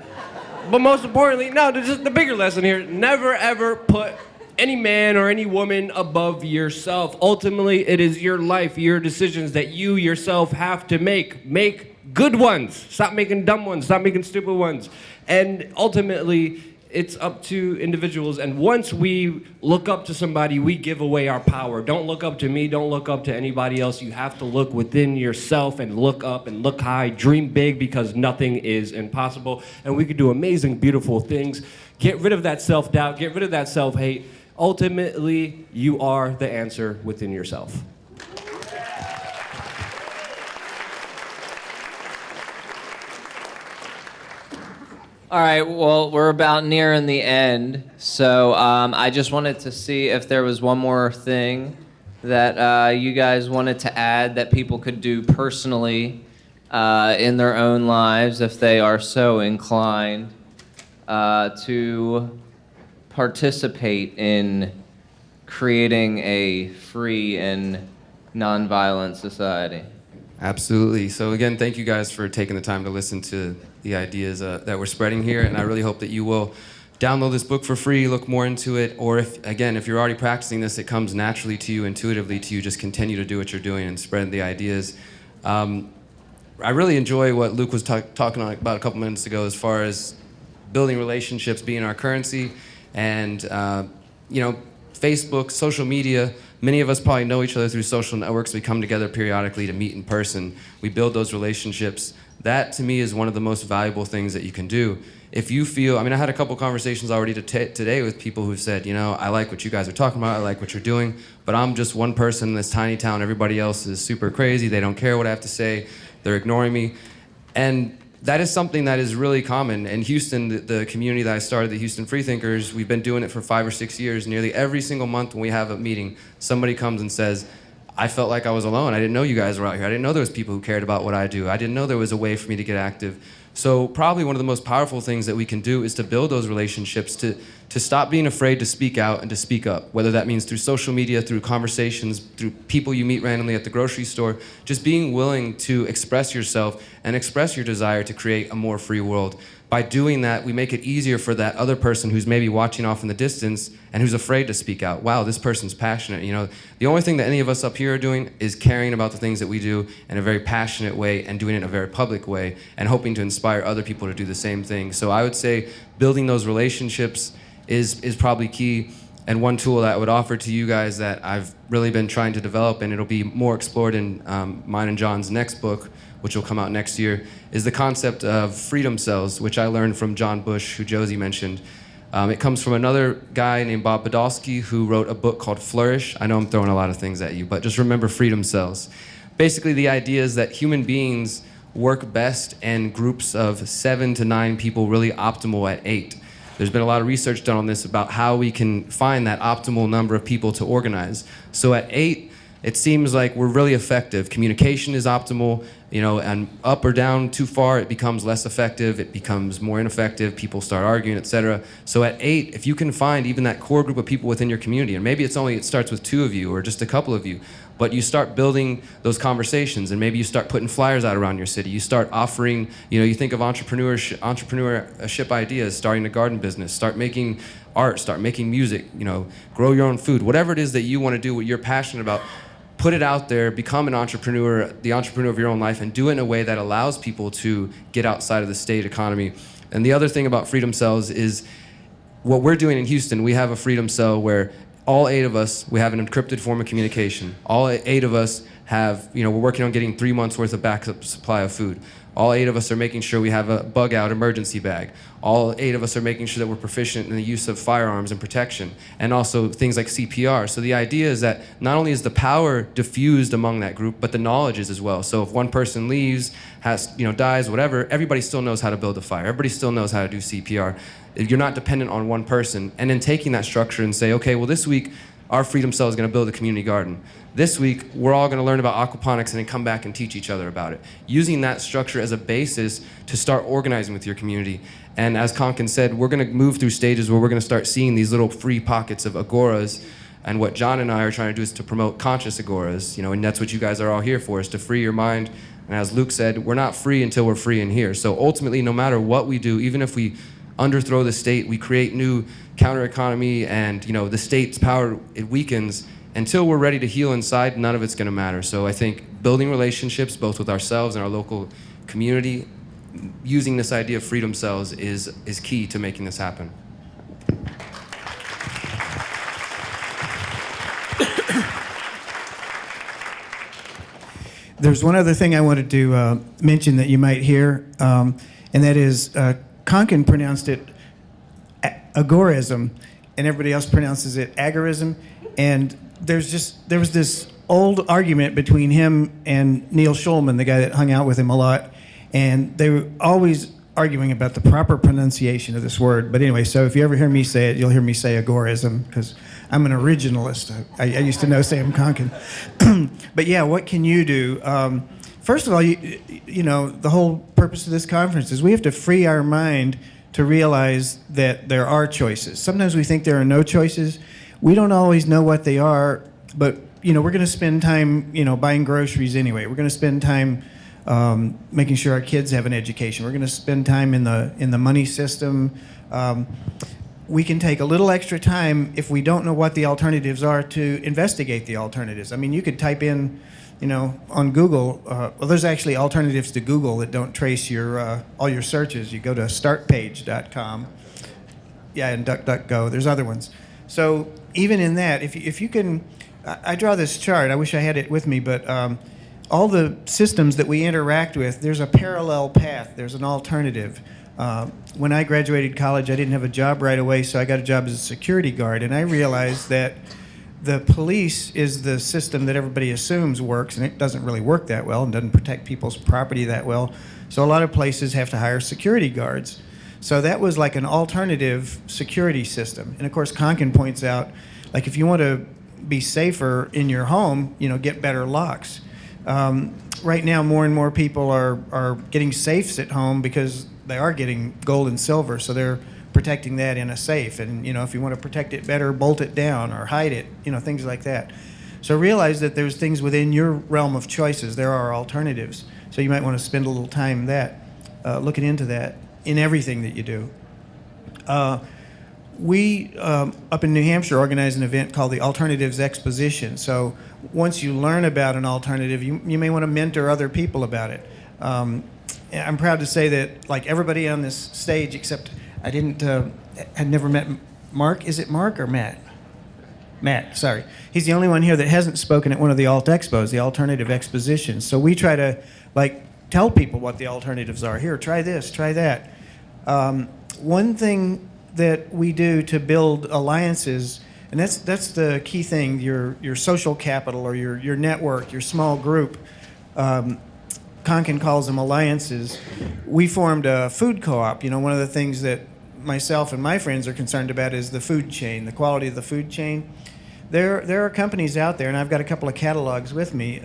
But most importantly, no, just the bigger lesson here, never ever put any man or any woman above yourself. Ultimately, it is your life, your decisions that you yourself have to make. Make good ones. Stop making dumb ones. Stop making stupid ones. And ultimately, it's up to individuals. And once we look up to somebody, we give away our power. Don't look up to me. Don't look up to anybody else. You have to look within yourself and look up and look high. Dream big, because nothing is impossible. And we can do amazing, beautiful things. Get rid of that self-doubt. Get rid of that self-hate. Ultimately, you are the answer within yourself. All right, well, we're about nearing the end, so I just wanted to see if there was one more thing that you guys wanted to add that people could do personally in their own lives if they are so inclined to participate in creating a free and nonviolent society. Absolutely. So again, thank you guys for taking the time to listen to the ideas that we're spreading here, and I really hope that you will download this book for free, look more into it, or if you're already practicing this, it comes naturally to you, intuitively to you, just continue to do what you're doing and spread the ideas. I really enjoy what Luke was talking about a couple minutes ago as far as building relationships being our currency, and Facebook, social media. Many of us probably know each other through social networks. We come together periodically to meet in person. We build those relationships. That, to me, is one of the most valuable things that you can do. If you feel, I had a couple conversations already today with people who've said, I like what you guys are talking about, I like what you're doing, but I'm just one person in this tiny town. Everybody else is super crazy. They don't care what I have to say. They're ignoring me. And that is something that is really common. In Houston, the community that I started, the Houston Freethinkers, we've been doing it for 5 or 6 years. Nearly every single month when we have a meeting, somebody comes and says, I felt like I was alone. I didn't know you guys were out here. I didn't know there was people who cared about what I do. I didn't know there was a way for me to get active. So probably one of the most powerful things that we can do is to build those relationships, to stop being afraid to speak out and to speak up, whether that means through social media, through conversations, through people you meet randomly at the grocery store, just being willing to express yourself and express your desire to create a more free world. By doing that, we make it easier for that other person who's maybe watching off in the distance and who's afraid to speak out. Wow, this person's passionate. You know, the only thing that any of us up here are doing is caring about the things that we do in a very passionate way and doing it in a very public way and hoping to inspire other people to do the same thing. So I would say building those relationships is probably key. And one tool that I would offer to you guys that I've really been trying to develop, and it'll be more explored in mine and John's next book, which will come out next year, is the concept of freedom cells, which I learned from John Bush, who Josie mentioned. It comes from another guy named Bob Podolsky, who wrote a book called Flourish. I know I'm throwing a lot of things at you, but just remember freedom cells. Basically, the idea is that human beings work best in groups of 7 to 9 people, really optimal at 8. There's been a lot of research done on this about how we can find that optimal number of people to organize. So at 8, it seems like we're really effective. Communication is optimal, and up or down too far, it becomes less effective, it becomes more ineffective, people start arguing, etc. So at 8, if you can find even that core group of people within your community, and maybe it starts with 2 of you or just a couple of you, but you start building those conversations, and maybe you start putting flyers out around your city. You start offering, you think of entrepreneurship ideas, starting a garden business, start making art, start making music, grow your own food, whatever it is that you want to do, what you're passionate about. Put it out there, become an entrepreneur, the entrepreneur of your own life, and do it in a way that allows people to get outside of the state economy. And the other thing about freedom cells is what we're doing in Houston. We have a freedom cell where all 8 of us, we have an encrypted form of communication. All 8 of us have, we're working on getting 3 months worth of backup supply of food. All 8 of us are making sure we have a bug out emergency bag. All 8 of us are making sure that we're proficient in the use of firearms and protection, and also things like CPR. So the idea is that not only is the power diffused among that group, but the knowledge is as well. So if one person leaves, dies, whatever, everybody still knows how to build a fire. Everybody still knows how to do CPR. You're not dependent on one person. And then taking that structure and say, okay, well, this week, our freedom cell is going to build a community garden. This week, we're all going to learn about aquaponics and then come back and teach each other about it. Using that structure as a basis to start organizing with your community. And as Konkin said, we're going to move through stages where we're going to start seeing these little free pockets of agoras. And what John and I are trying to do is to promote conscious agoras, and that's what you guys are all here for, is to free your mind. And as Luke said, we're not free until we're free in here. So ultimately, no matter what we do, even if we underthrow the state, we create new counter economy, and the state's power, it weakens. Until we're ready to heal inside, none of it's going to matter. So I think building relationships both with ourselves and our local community, using this idea of freedom cells is key to making this happen. There's one other thing I wanted to mention that you might hear, and that is Konkin pronounced it agorism, and everybody else pronounces it agorism. And there was this old argument between him and Neil Schulman, the guy that hung out with him a lot, and they were always arguing about the proper pronunciation of this word. But anyway, so if you ever hear me say it, you'll hear me say agorism, because I'm an originalist. I used to know Sam Konkin. But yeah, what can you do? First of all, the whole purpose of this conference is we have to free our mind to realize that there are choices. Sometimes we think there are no choices. We don't always know what they are, but we're going to spend time, buying groceries anyway. We're going to spend time making sure our kids have an education. We're going to spend time in the money system. We can take a little extra time if we don't know what the alternatives are to investigate the alternatives. I mean, you could type in, on Google. Well, there's actually alternatives to Google that don't trace your all your searches. You go to startpage.com. Yeah, and DuckDuckGo. There's other ones. So even in that, if you can, I draw this chart. I wish I had it with me, but all the systems that we interact with, there's a parallel path. There's an alternative. When I graduated college, I didn't have a job right away, so I got a job as a security guard, and I realized that the police is the system that everybody assumes works, and it doesn't really work that well and doesn't protect people's property that well. So a lot of places have to hire security guards. So that was like an alternative security system. And of course, Konkin points out, like if you want to be safer in your home, get better locks. Right now, more and more people are getting safes at home because they are getting gold and silver, so they're protecting that in a safe. And if you want to protect it better, bolt it down or hide it, things like that. So realize that there's things within your realm of choices. There are alternatives. So you might want to spend a little time looking into that in everything that you do. We, up in New Hampshire, organize an event called the Alternatives Exposition. So once you learn about an alternative, you may want to mentor other people about it. I'm proud to say that, like everybody on this stage, except had never met Mark. Is it Mark or Matt? Matt, sorry. He's the only one here that hasn't spoken at one of the Alt Expos, the Alternative Expositions. So we try to, tell people what the alternatives are. Here, try this, try that. One thing that we do to build alliances, and that's the key thing, your social capital or your network, your small group. Konkin calls them alliances. We formed a food co-op. One of the things that myself and my friends are concerned about is the food chain, the quality of the food chain. There are companies out there, and I've got a couple of catalogs with me,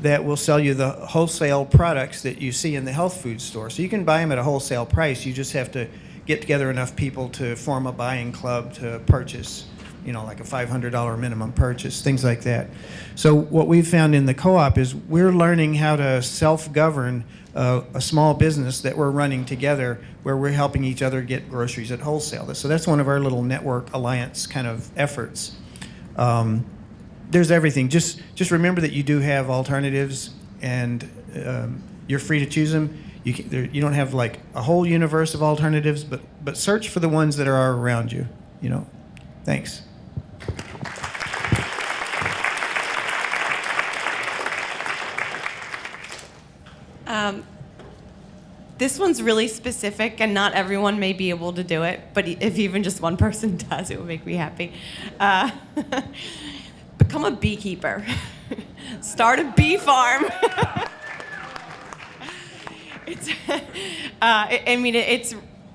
that will sell you the wholesale products that you see in the health food store. So you can buy them at a wholesale price. You just have to get together enough people to form a buying club to purchase, like a $500 minimum purchase, things like that. So what we've found in the co-op is we're learning how to self-govern a small business that we're running together, where we're helping each other get groceries at wholesale. So that's one of our little network alliance kind of efforts. There's everything. Just remember that you do have alternatives, and you're free to choose them. You don't have like a whole universe of alternatives, but search for the ones that are around you. Thanks. This one's really specific, and not everyone may be able to do it, but if even just one person does, it would make me happy. Become a beekeeper. Start a bee farm.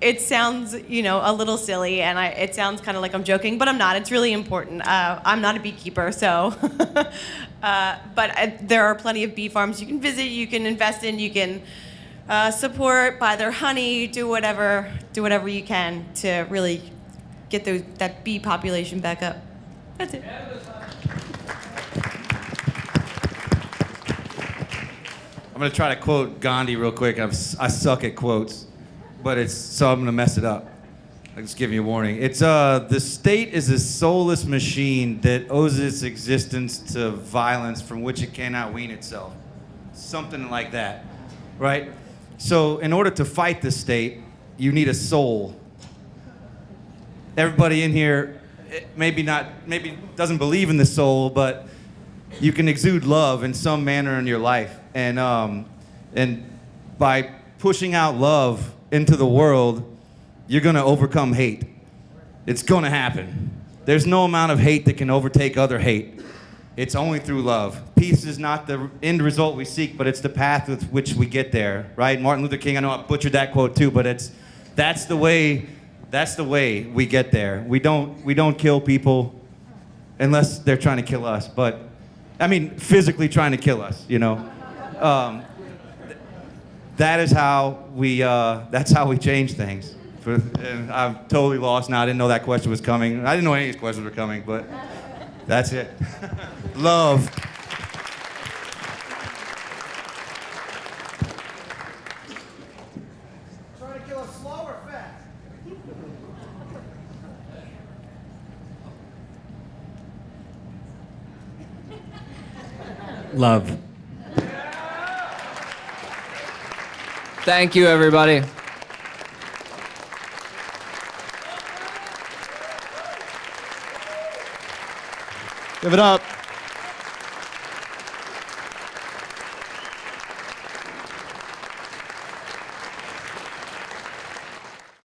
It sounds, a little silly, and it sounds kind of like I'm joking, but I'm not. It's really important. I'm not a beekeeper, so. But there are plenty of bee farms you can visit, you can invest in, you can support, buy their honey, do whatever you can to really get that bee population back up. That's it. I'm going to try to quote Gandhi real quick. I suck at quotes, so I'm going to mess it up. I'll just give you a warning. It's the state is a soulless machine that owes its existence to violence from which it cannot wean itself. Something like that, right? So in order to fight the state, you need a soul. Everybody in here maybe doesn't believe in the soul, but you can exude love in some manner in your life. And by pushing out love into the world, you're going to overcome hate. It's going to happen. There's no amount of hate that can overtake other hate. It's only through love. Peace is not the end result we seek, but it's the path with which we get there, right? Martin Luther King, I know I butchered that quote too, but that's the way we get there. We don't kill people unless they're trying to kill us, but physically trying to kill us, that's how we change things. And I'm totally lost now. I didn't know that question was coming. I didn't know any of these questions were coming, but that's it. Love. Trying to kill us slow or fast? Love. Thank you, everybody. Give it up.